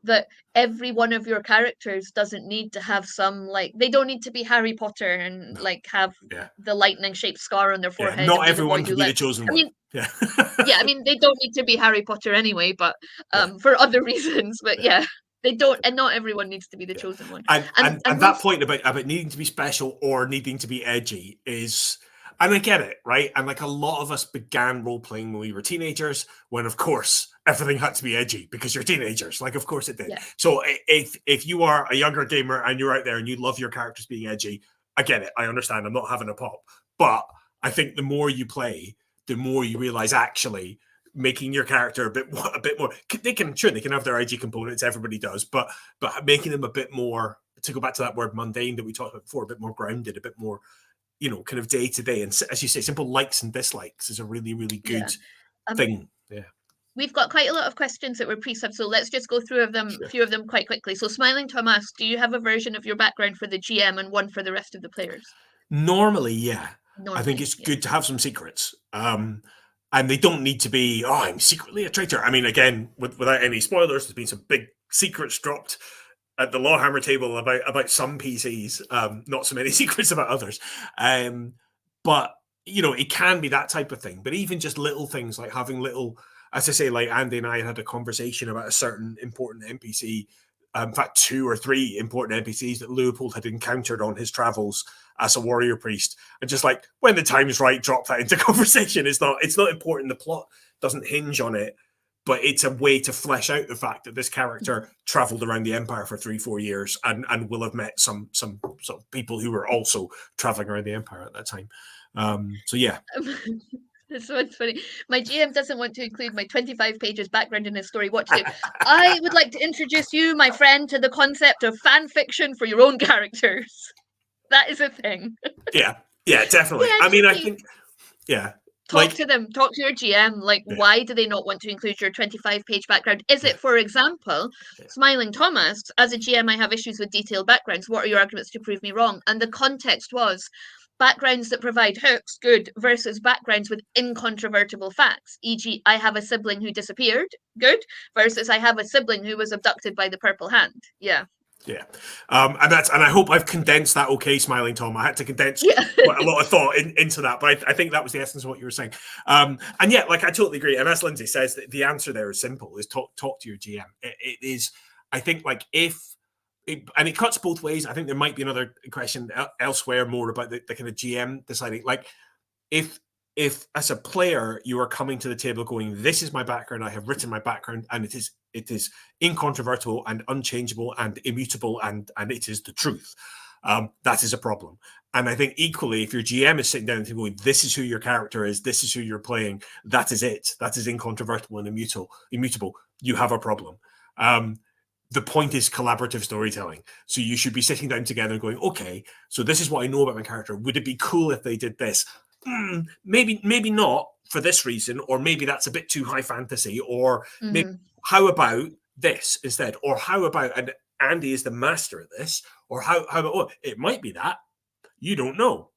that every one of your characters doesn't need to have some, like, they don't need to be Harry Potter and like have the lightning shaped scar on their forehead. Not everyone can be the chosen one. I mean, they don't need to be Harry Potter anyway, but for other reasons. But they don't, and not everyone needs to be the chosen one. And that point about needing to be special or needing to be edgy is, and I get it, right? And like, a lot of us began role playing when we were teenagers, when of course everything had to be edgy because you're teenagers. Like, of course it did. Yeah. So if you are a younger gamer and you're out there and you love your characters being edgy, I get it. I understand. I'm not having a pop, but I think the more you play, the more you realize actually making your character a bit more. They can have their edgy components. Everybody does, but making them a bit more, to go back to that word mundane that we talked about before, a bit more grounded, a bit more, kind of day to day. And as you say, simple likes and dislikes is a really, really good thing. Yeah. We've got quite a lot of questions that were pre-sub, so let's just go through a few of them quite quickly. So Smiling Tom asks, do you have a version of your background for the GM and one for the rest of the players? Normally, yeah. I think it's good to have some secrets. And they don't need to be, I'm secretly a traitor. I mean, again, without any spoilers, there's been some big secrets dropped at the LAWhammer table about some PCs, not so many secrets about others. But, it can be that type of thing. But even just little things like having little, as I say, like Andy and I had a conversation about a certain important NPC, in fact, 2 or 3 important NPCs that Leopold had encountered on his travels as a warrior priest, and just like when the time is right, drop that into conversation. It's not important. The plot doesn't hinge on it, but it's a way to flesh out the fact that this character traveled around the empire for 3-4 years and will have met some sort of people who were also traveling around the empire at that time. So yeah. This one's funny. My GM doesn't want to include my 25 pages background in his story. What to do? I would like to introduce you, my friend, to the concept of fan fiction for your own characters. That is a thing. Yeah, definitely. Yeah, I mean, I think, yeah. Talk to them. Talk to your GM. Why do they not want to include your 25-page background? Is it, for example, Smiling Thomas, as a GM, I have issues with detailed backgrounds. What are your arguments to prove me wrong? And the context was backgrounds that provide hooks, good, versus backgrounds with incontrovertible facts. E.g., I have a sibling who disappeared, good, versus I have a sibling who was abducted by the Purple Hand. Yeah. Yeah, and I hope I've condensed that. Okay, Smiling Tom. I had to condense quite a lot of thought into that, but I think that was the essence of what you were saying. And yeah, I totally agree. And as Lindsay says, the answer there is simple: is talk to your GM. It is, I think, and it cuts both ways. I think there might be another question elsewhere more about the kind of GM deciding, if as a player you are coming to the table going, this is my background, I have written my background, and it is incontrovertible and unchangeable and immutable, and it is the truth. That is a problem. And I think equally, if your GM is sitting down and going, this is who your character is, this is who you're playing, that is it. That is incontrovertible and immutable. You have a problem. The point is collaborative storytelling. So you should be sitting down together and going, okay, so this is what I know about my character. Would it be cool if they did this? Maybe not for this reason, or maybe that's a bit too high fantasy, or maybe how about this instead, or how about, and Andy is the master at this, or how about, it might be that you don't know.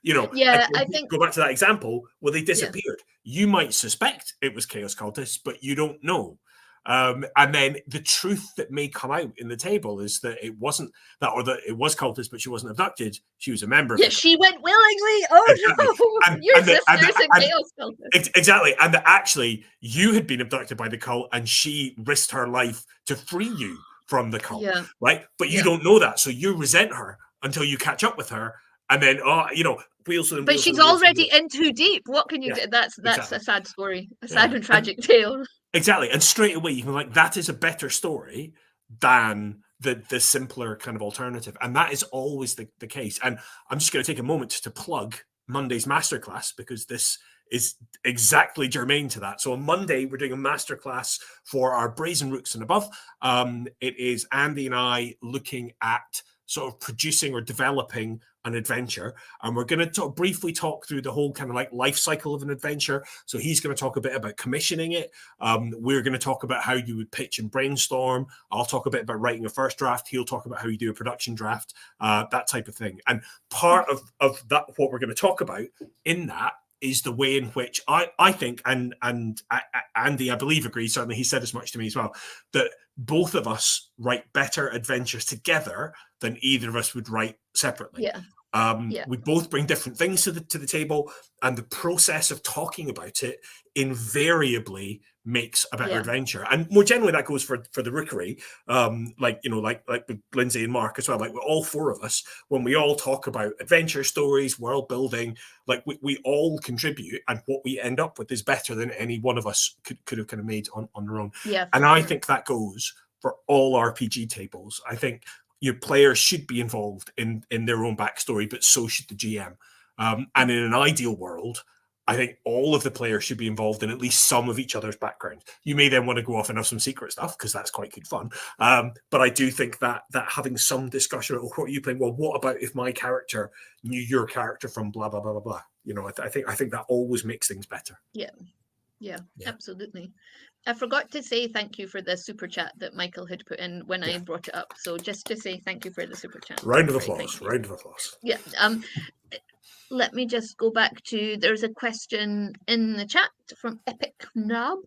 Yeah, I think, go back to that example where they disappeared. You might suspect it was Chaos Cultists, but you don't know. And then the truth that may come out in the table is that it wasn't that, or that it was cultist, but she wasn't abducted. She was a member. Yeah, she went willingly. Oh exactly. No, your sister's a chaos cultist. Exactly, and that actually you had been abducted by the cult, and she risked her life to free you from the cult, right? But you don't know that, so you resent her until you catch up with her, and then wheels and. But she's already in too deep. What can you do? That's exactly. A sad story, a sad and tragic tale. Exactly, and straight away you can that is a better story than the simpler kind of alternative, and that is always the case. And I'm just going to take a moment to plug Monday's masterclass, because this is exactly germane to that. So on Monday we're doing a masterclass for our Brazen Rooks and above. It is Andy and I looking at sort of producing or developing an adventure, and we're going to briefly talk through the whole kind of life cycle of an adventure. So he's going to talk a bit about commissioning it. We're going to talk about how you would pitch and brainstorm. I'll talk a bit about writing a first draft. He'll talk about how you do a production draft, that type of thing. And part of that, what we're going to talk about in that, is the way in which I think, and Andy, I believe, agrees, certainly he said as much to me as well, that both of us write better adventures together than either of us would write separately. We both bring different things to the table, and the process of talking about it invariably makes a better adventure. And more generally, that goes for the Rookery, like with Lindsay and Mark as well. Like, all 4 of us, when we all talk about adventure stories, world building, we all contribute, and what we end up with is better than any one of us could have kind of made on their own. And I think that goes for all RPG tables. I think your players should be involved in their own backstory, but so should the GM. And in an ideal world, I think all of the players should be involved in at least some of each other's background. You may then want to go off and have some secret stuff, because that's quite good fun. But I do think that having some discussion about, what are you playing? Well, what about if my character knew your character from blah, blah, blah, blah, blah? I think that always makes things better. Yeah, absolutely. I forgot to say thank you for the super chat that Michael had put in when I brought it up. So just to say thank you for the super chat. Round of applause. Yeah. Let me just go back to, there's a question in the chat from Epic Nab.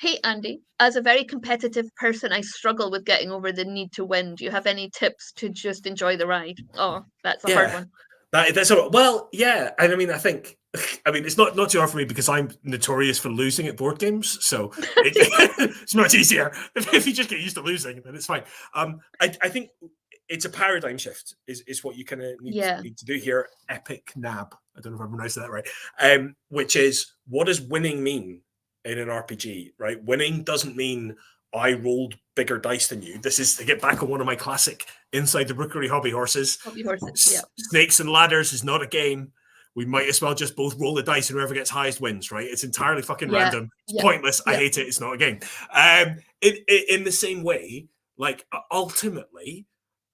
Hey, Andy, as a very competitive person, I struggle with getting over the need to win. Do you have any tips to just enjoy the ride? Oh, that's a hard one. That's well, yeah. And I mean, I think, it's not too hard for me because I'm notorious for losing at board games. So it's much easier. If you just get used to losing, then it's fine. I think it's a paradigm shift is what you kind of need to do here. Epic Nab. I don't know if I'm pronouncing that right. Which is, what does winning mean in an RPG, right? Winning doesn't mean I rolled bigger dice than you. This is to get back on one of my classic Inside the Rookery hobby horses. Snakes and ladders is not a game. We might as well just both roll the dice and whoever gets highest wins, right? It's entirely fucking random. It's pointless. I hate it. It's not a game. In the same way, like, ultimately,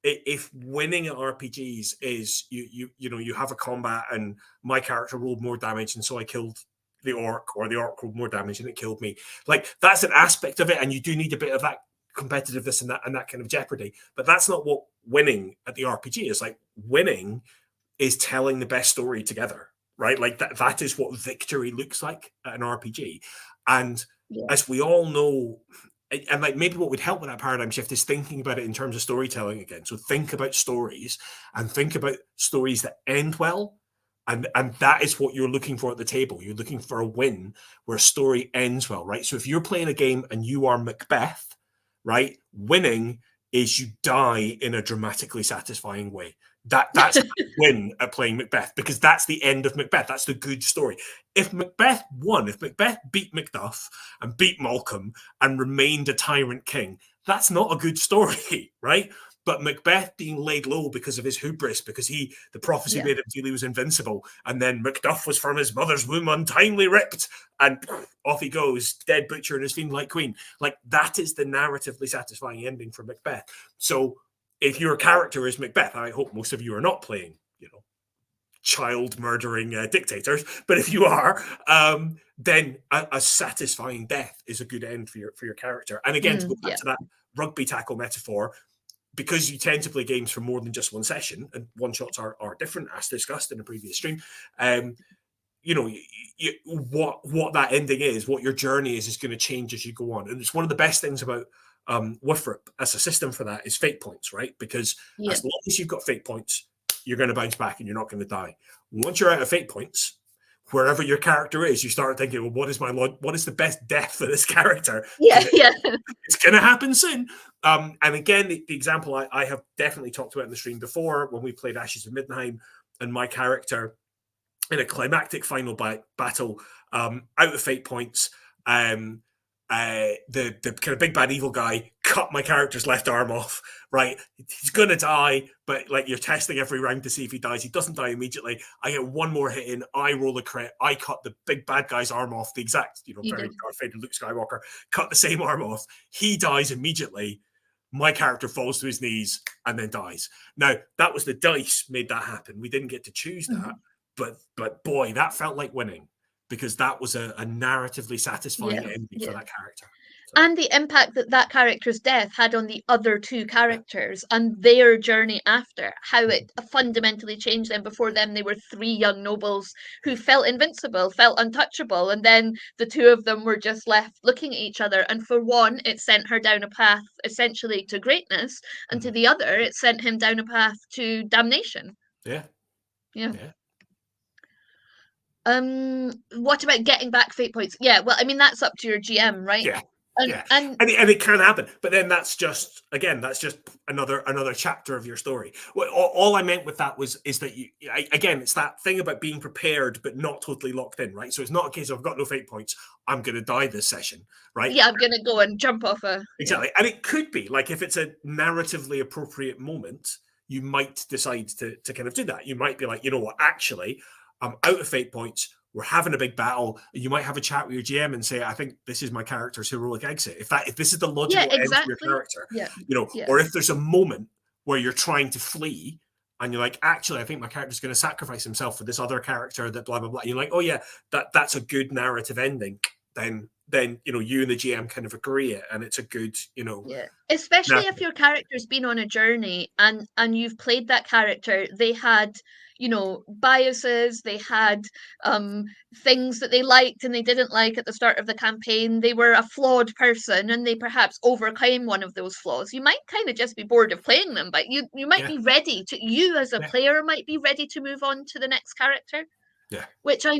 if winning at RPGs is you have a combat and my character rolled more damage and so I killed the orc, or the orc rolled more damage and it killed me, like, that's an aspect of it, and you do need a bit of that competitiveness and that kind of jeopardy. But that's not what winning at the RPG is. Like, winning is telling the best story together, right? Like, that is what victory looks like at an RPG. And as we all know, and like, maybe what would help with that paradigm shift is thinking about it in terms of storytelling again. So think about stories, and think about stories that end well. And that is what you're looking for at the table. You're looking for a win where a story ends well, right? So if you're playing a game and you are Macbeth, right, winning is you die in a dramatically satisfying way. That's a win at playing Macbeth, because that's the end of Macbeth. That's the good story. If Macbeth won, if Macbeth beat Macduff and beat Malcolm and remained a tyrant king, that's not a good story, right? But Macbeth being laid low because of his hubris, because the prophecy made him feel he was invincible, and then Macduff was from his mother's womb untimely ripped, and off he goes, dead butcher and his fiend-like queen. Like, that is the narratively satisfying ending for Macbeth. So if your character is Macbeth, I hope most of you are not playing, child murdering dictators, but if you are, then a satisfying death is a good end for your character. And again, to go back to that rugby tackle metaphor, because you tend to play games for more than just one session, and one shots are different, as discussed in a previous stream. What that ending is, what your journey is going to change as you go on. And it's one of the best things about WFRP as a system for that is fate points, right? Because as long as you've got fate points, you're going to bounce back and you're not going to die. Once you're out of fate points, wherever your character is, you start thinking, well, what is the best death for this character? It's going to happen soon. And again, the example I have definitely talked about in the stream before, when we played Ashes of Middenheim, and my character in a climactic final battle, out of fate points, the kind of big bad evil guy cut my character's left arm off, right? He's gonna die, but like, you're testing every round to see if he dies. He doesn't die immediately. I get one more hit in, I roll a crit, I cut the big bad guy's arm off, the exact, very Darth Vader, Luke Skywalker, cut the same arm off. He dies immediately. My character falls to his knees and then dies. Now, that was the dice made that happen. We didn't get to choose that, but boy, that felt like winning, because that was a narratively satisfying ending for that character. So. And the impact that character's death had on the other two characters and their journey after, how it fundamentally changed them. Before them, they were three young nobles who felt invincible, felt untouchable, and then the two of them were just left looking at each other. And for one, it sent her down a path essentially to greatness, and to the other, it sent him down a path to damnation. Yeah. What about getting back fate points? Yeah, well, I mean, that's up to your GM, right? And it can happen, but then that's just another chapter of your story. All I meant with that is that it's that thing about being prepared but not totally locked in, right? So it's not a case of, I've got no fate points, I'm going to die this session, right? Yeah, I'm going to go and jump off exactly. And it could be like, if it's a narratively appropriate moment, you might decide to kind of do that. You might be like, you know what, actually, I'm out of fate points. We're having a big battle. You might have a chat with your GM and say, I think this is my character's heroic exit. If this is the logical end for your character, or if there's a moment where you're trying to flee and you're like, actually, I think my character's going to sacrifice himself for this other character that blah, blah, blah. And you're like, oh yeah, that's a good narrative ending. then you and the GM kind of agree it, and it's a good, Yeah, especially if your character's been on a journey and you've played that character, they had biases, they had things that they liked and they didn't like at the start of the campaign, they were a flawed person and they perhaps overcame one of those flaws. You might kind of just be bored of playing them, but you might be ready to, you as a player might be ready to move on to the next character. Yeah. Which I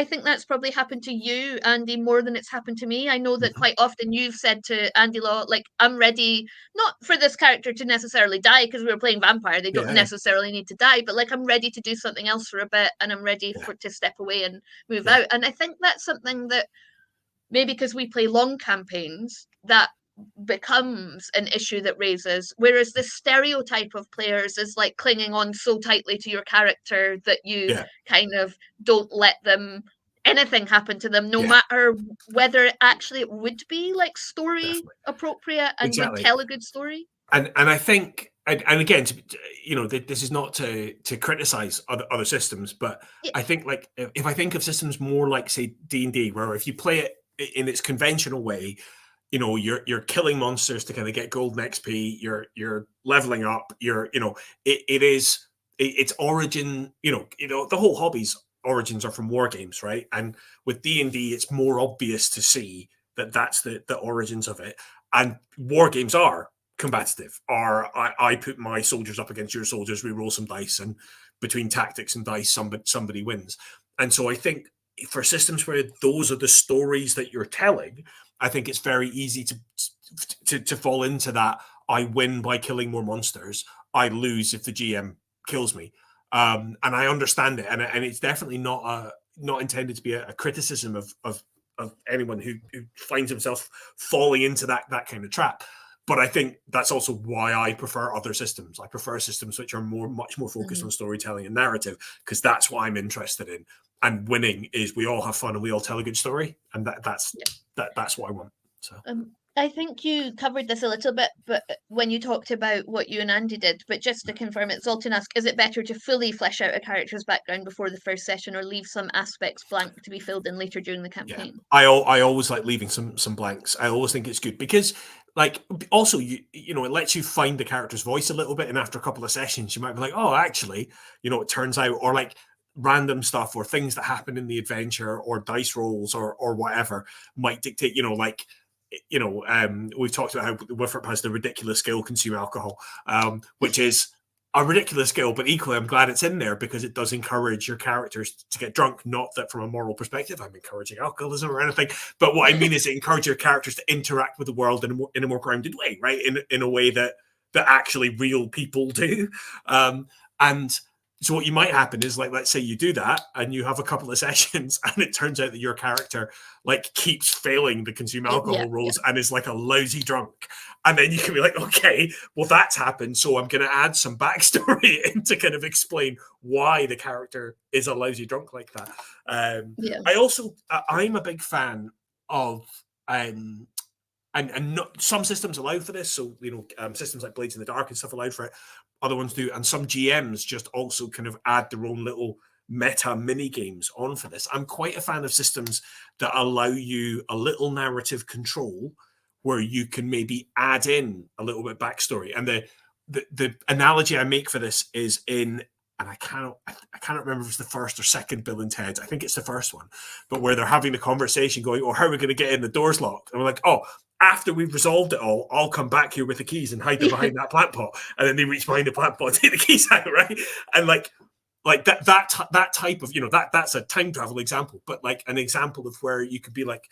think that's probably happened to you, Andy, more than it's happened to me. I know that quite often you've said to Andy Law, like, I'm ready, not for this character to necessarily die, because we were playing vampire, they don't necessarily need to die, but like, I'm ready to do something else for a bit, and I'm ready to step away and move out. And I think that's something that maybe because we play long campaigns, that becomes an issue that raises, whereas the stereotype of players is like clinging on so tightly to your character that you kind of don't let them anything happen to them, no matter whether actually it would be like story appropriate and would tell a good story. And I think, and again, this is not to criticize other systems, but I think, like, if I think of systems more like, say, D&D, where if you play it in its conventional way, you're killing monsters to kind of get golden XP, you're leveling up, its origin, the whole hobby's origins are from war games, right? And with D&D, it's more obvious to see that that's the origins of it. And war games are combative, or I put my soldiers up against your soldiers, we roll some dice, and between tactics and dice, somebody wins. And so I think for systems where those are the stories that you're telling, I think it's very easy to fall into that. I win by killing more monsters, I lose if the GM kills me. And I understand it, and it's definitely not intended to be a criticism of anyone who finds himself falling into that kind of trap. But I think that's also why I prefer other systems. I prefer systems which are much more focused on storytelling and narrative, because that's what I'm interested in. And winning is, we all have fun and we all tell a good story, and that's what I want. So I think you covered this a little bit, but when you talked about what you and Andy did, but just to confirm it, Zoltan asked, is it better to fully flesh out a character's background before the first session, or leave some aspects blank to be filled in later during the campaign? I always like leaving some blanks. I always think it's good, because, like, also it lets you find the character's voice a little bit, and after a couple of sessions you might be like, oh, actually, it turns out, or like random stuff or things that happen in the adventure or dice rolls or whatever might dictate, we've talked about how Withrop has the ridiculous skill, consume alcohol, which is a ridiculous skill, but equally I'm glad it's in there because it does encourage your characters to get drunk. Not that from a moral perspective I'm encouraging alcoholism or anything, but what I mean is it encourages your characters to interact with the world in a more grounded way, right? In a way that actually real people do. And so what you might happen is, like, let's say you do that and you have a couple of sessions and it turns out that your character, like, keeps failing the consume alcohol rolls and is like a lousy drunk. And then you can be like, okay, well, that's happened, so I'm going to add some backstory in to kind of explain why the character is a lousy drunk like that. I'm a big fan of, and not, some systems allow for this. So, systems like Blades in the Dark and stuff allow for it. Other ones do. And some GMs just also kind of add their own little meta mini games on for this. I'm quite a fan of systems that allow you a little narrative control where you can maybe add in a little bit backstory. And the analogy I make for this is in, and I cannot remember if it's the first or second Bill and Ted. I think it's the first one, but where they're having the conversation going, oh, how are we going to get in? The door's locked. And we're like, oh, after we've resolved it all, I'll come back here with the keys and hide them behind that plant pot. And then they reach behind the plant pot and take the keys out, right? And like that type of, that's a time travel example, but like an example of where you could be like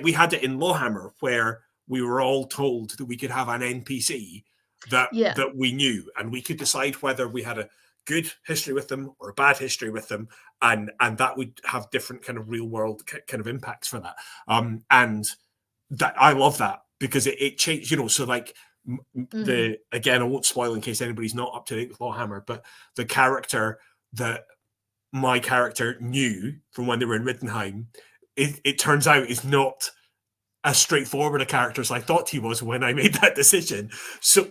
we had it in LAWhammer, where we were all told that we could have an NPC that we knew, and we could decide whether we had a good history with them or a bad history with them, and that would have different kind of real world kind of impacts for that. And that, I love that, because it changed, so like again, I won't spoil in case anybody's not up to date with LAWhammer, but the character that my character knew from when they were in Riddenheim, it turns out is not as straightforward a character as I thought he was when I made that decision. So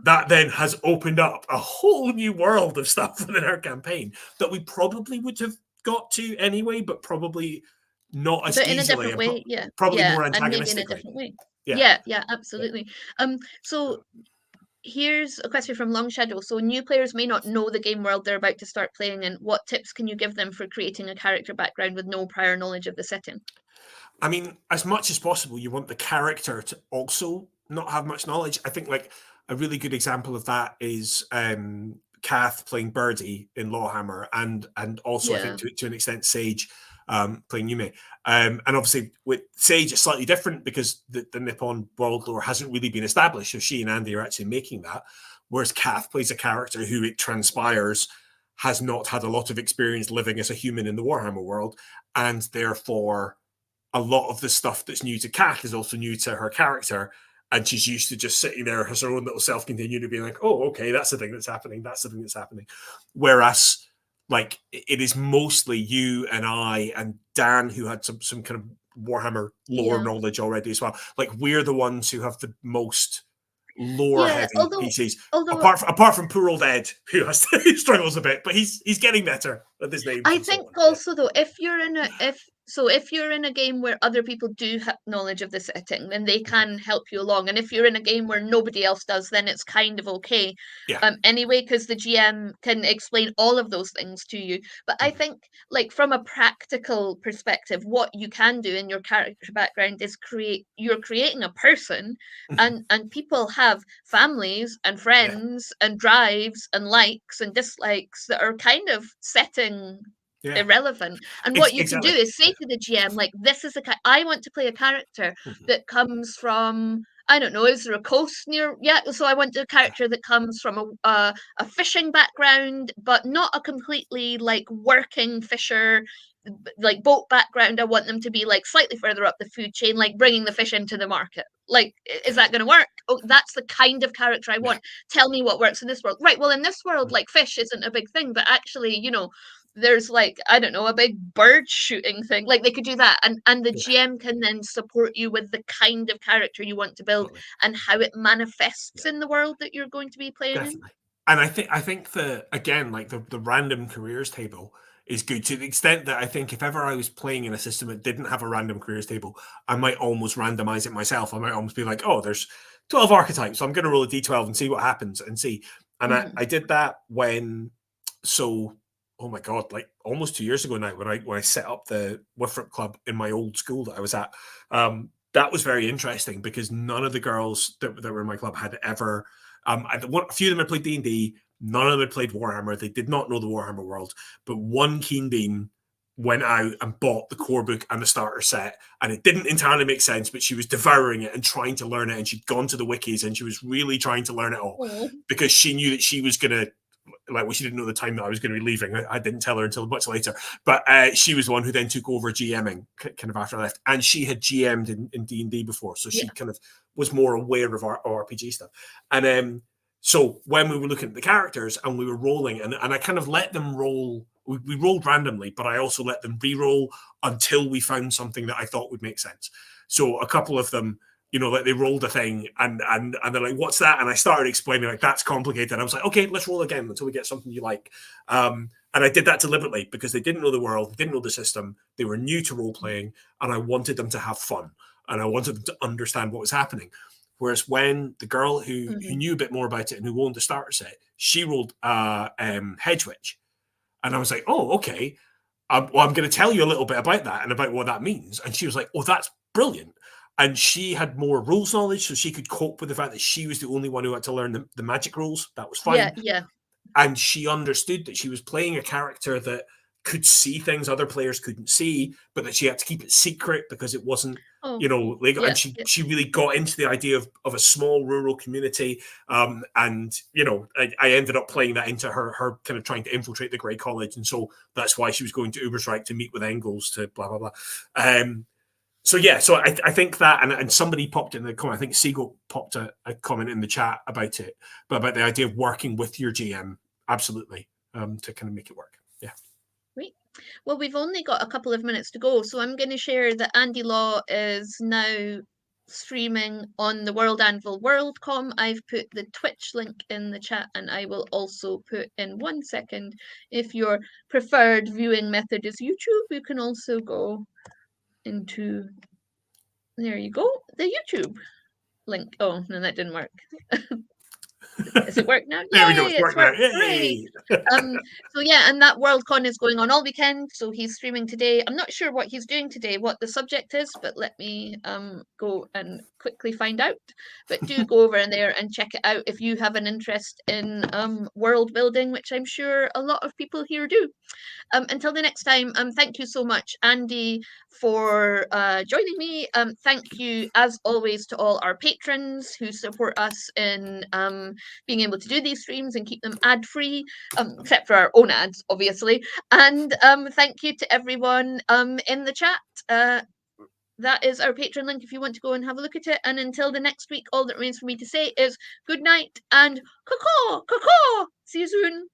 that then has opened up a whole new world of stuff within our campaign that we probably would have got to anyway, but probably not as but in a easily, different way, yeah, probably yeah, more and maybe in a antagonistically. different way. Yeah, Yeah, absolutely. So here's a question from Long Shadow. So new players may not know the game world they're about to start playing in. What tips can you give them for creating a character background with no prior knowledge of the setting? I mean, as much as possible, you want the character to also not have much knowledge. I think like a really good example of that is Kath playing Birdie in LAWhammer, and also I think to an extent Sage playing Yume. And obviously with Sage it's slightly different because the Nippon world lore hasn't really been established. So she and Andy are actually making that. Whereas Kath plays a character who it transpires has not had a lot of experience living as a human in the Warhammer world, and therefore a lot of the stuff that's new to Kath is also new to her character, and she's used to just sitting there as her own little self-contained unit, being like, "Oh, okay, that's the thing that's happening. That's the thing that's happening." Whereas, like, it is mostly you and I and Dan who had some kind of Warhammer lore knowledge already as well. Like, we're the ones who have the most lore-heavy PCs. Apart from poor old Ed, who has he struggles a bit, but he's getting better with his name. I think also though, if you're in a game where other people do have knowledge of the setting, then they can help you along. And if you're in a game where nobody else does, then it's kind of okay. Anyway, because the GM can explain all of those things to you. But I think, like, from a practical perspective, what you can do in your character background is you're creating a person, and people have families and friends and drives and likes and dislikes that are kind of setting irrelevant. And what you can do is say to the GM, like, this is I want to play a character that comes from, I don't know, is there a coast near? Yeah, so I want a character that comes from a fishing background, but not a completely like working fisher, like boat background. I want them to be like slightly further up the food chain, like bringing the fish into the market. Like, is that going to work? Oh, that's the kind of character I want. Tell me what works in this world. Right. Well, in this world, like, fish isn't a big thing, but actually, you know, there's like, I don't know, a big bird shooting thing. Like, they could do that, and the GM can then support you with the kind of character you want to build and how it manifests in the world that you're going to be playing in. And I think that, again, like the random careers table is good to the extent that I think if ever I was playing in a system that didn't have a random careers table, I might almost randomize it myself. I might almost be like, oh, there's 12 archetypes, so I'm going to roll a d12 and see what happens and see. And I did that oh my god, like almost 2 years ago now, when I set up the Wifrip Club in my old school that I was at. That was very interesting because none of the girls that were in my club had ever. A few of them had played D&D. None of them had played Warhammer. They did not know the Warhammer world. But one keen bean went out and bought the core book and the starter set, and it didn't entirely make sense, but she was devouring it and trying to learn it, and she'd gone to the wikis and she was really trying to learn it all because she knew that she was going to, like, well, she didn't know the time that I was going to be leaving. I didn't tell her until much later. But she was the one who then took over GMing kind of after I left. And she had GM'd in D&D before. So she kind of was more aware of our RPG stuff. And so when we were looking at the characters and we were rolling, and I kind of let them roll. We rolled randomly, but I also let them re-roll until we found something that I thought would make sense. So a couple of them, you know, like they rolled a thing and they're like, what's that? And I started explaining, like, that's complicated. I was like, okay, let's roll again until we get something you like. And I did that deliberately because they didn't know the world, they didn't know the system, they were new to role playing, and I wanted them to have fun and I wanted them to understand what was happening. Whereas when the girl who knew a bit more about it and who owned the starter set, she rolled Hedge Witch. And I was like, oh, okay. I'm going to tell you a little bit about that and about what that means. And she was like, oh, that's brilliant. And she had more rules knowledge, so she could cope with the fact that she was the only one who had to learn the magic rules. That was fine. Yeah. And she understood that she was playing a character that could see things other players couldn't see, but that she had to keep it secret because it wasn't, legal. And she really got into the idea of a small rural community. And, I ended up playing that into her kind of trying to infiltrate the Grey College. And so that's why she was going to Ubersreich to meet with Engels to blah, blah, blah. So I think that, and somebody popped in the comment, I think Seagull popped a comment in the chat about it, but about the idea of working with your GM, absolutely, to kind of make it work. Yeah. Great. Well, we've only got a couple of minutes to go, so I'm going to share that Andy Law is now streaming on the World Anvil WorldCom. I've put the Twitch link in the chat, and I will also put in 1 second. If your preferred viewing method is YouTube, you can also go into, there you go, the YouTube link. Oh, no, that didn't work. Does it work now? There we go. It's worked. Yay! So yeah, and that Worldcon is going on all weekend. So he's streaming today. I'm not sure what he's doing today, what the subject is, but let me go and quickly find out. But do go over in there and check it out if you have an interest in world building, which I'm sure a lot of people here do. Until the next time, thank you so much, Andy, for joining me. Thank you, as always, to all our patrons who support us in being able to do these streams and keep them ad-free, except for our own ads, obviously. And thank you to everyone in the chat. That is our Patreon link if you want to go and have a look at it. And until the next week, all that remains for me to say is good night and caw-caw, caw-caw. See you soon.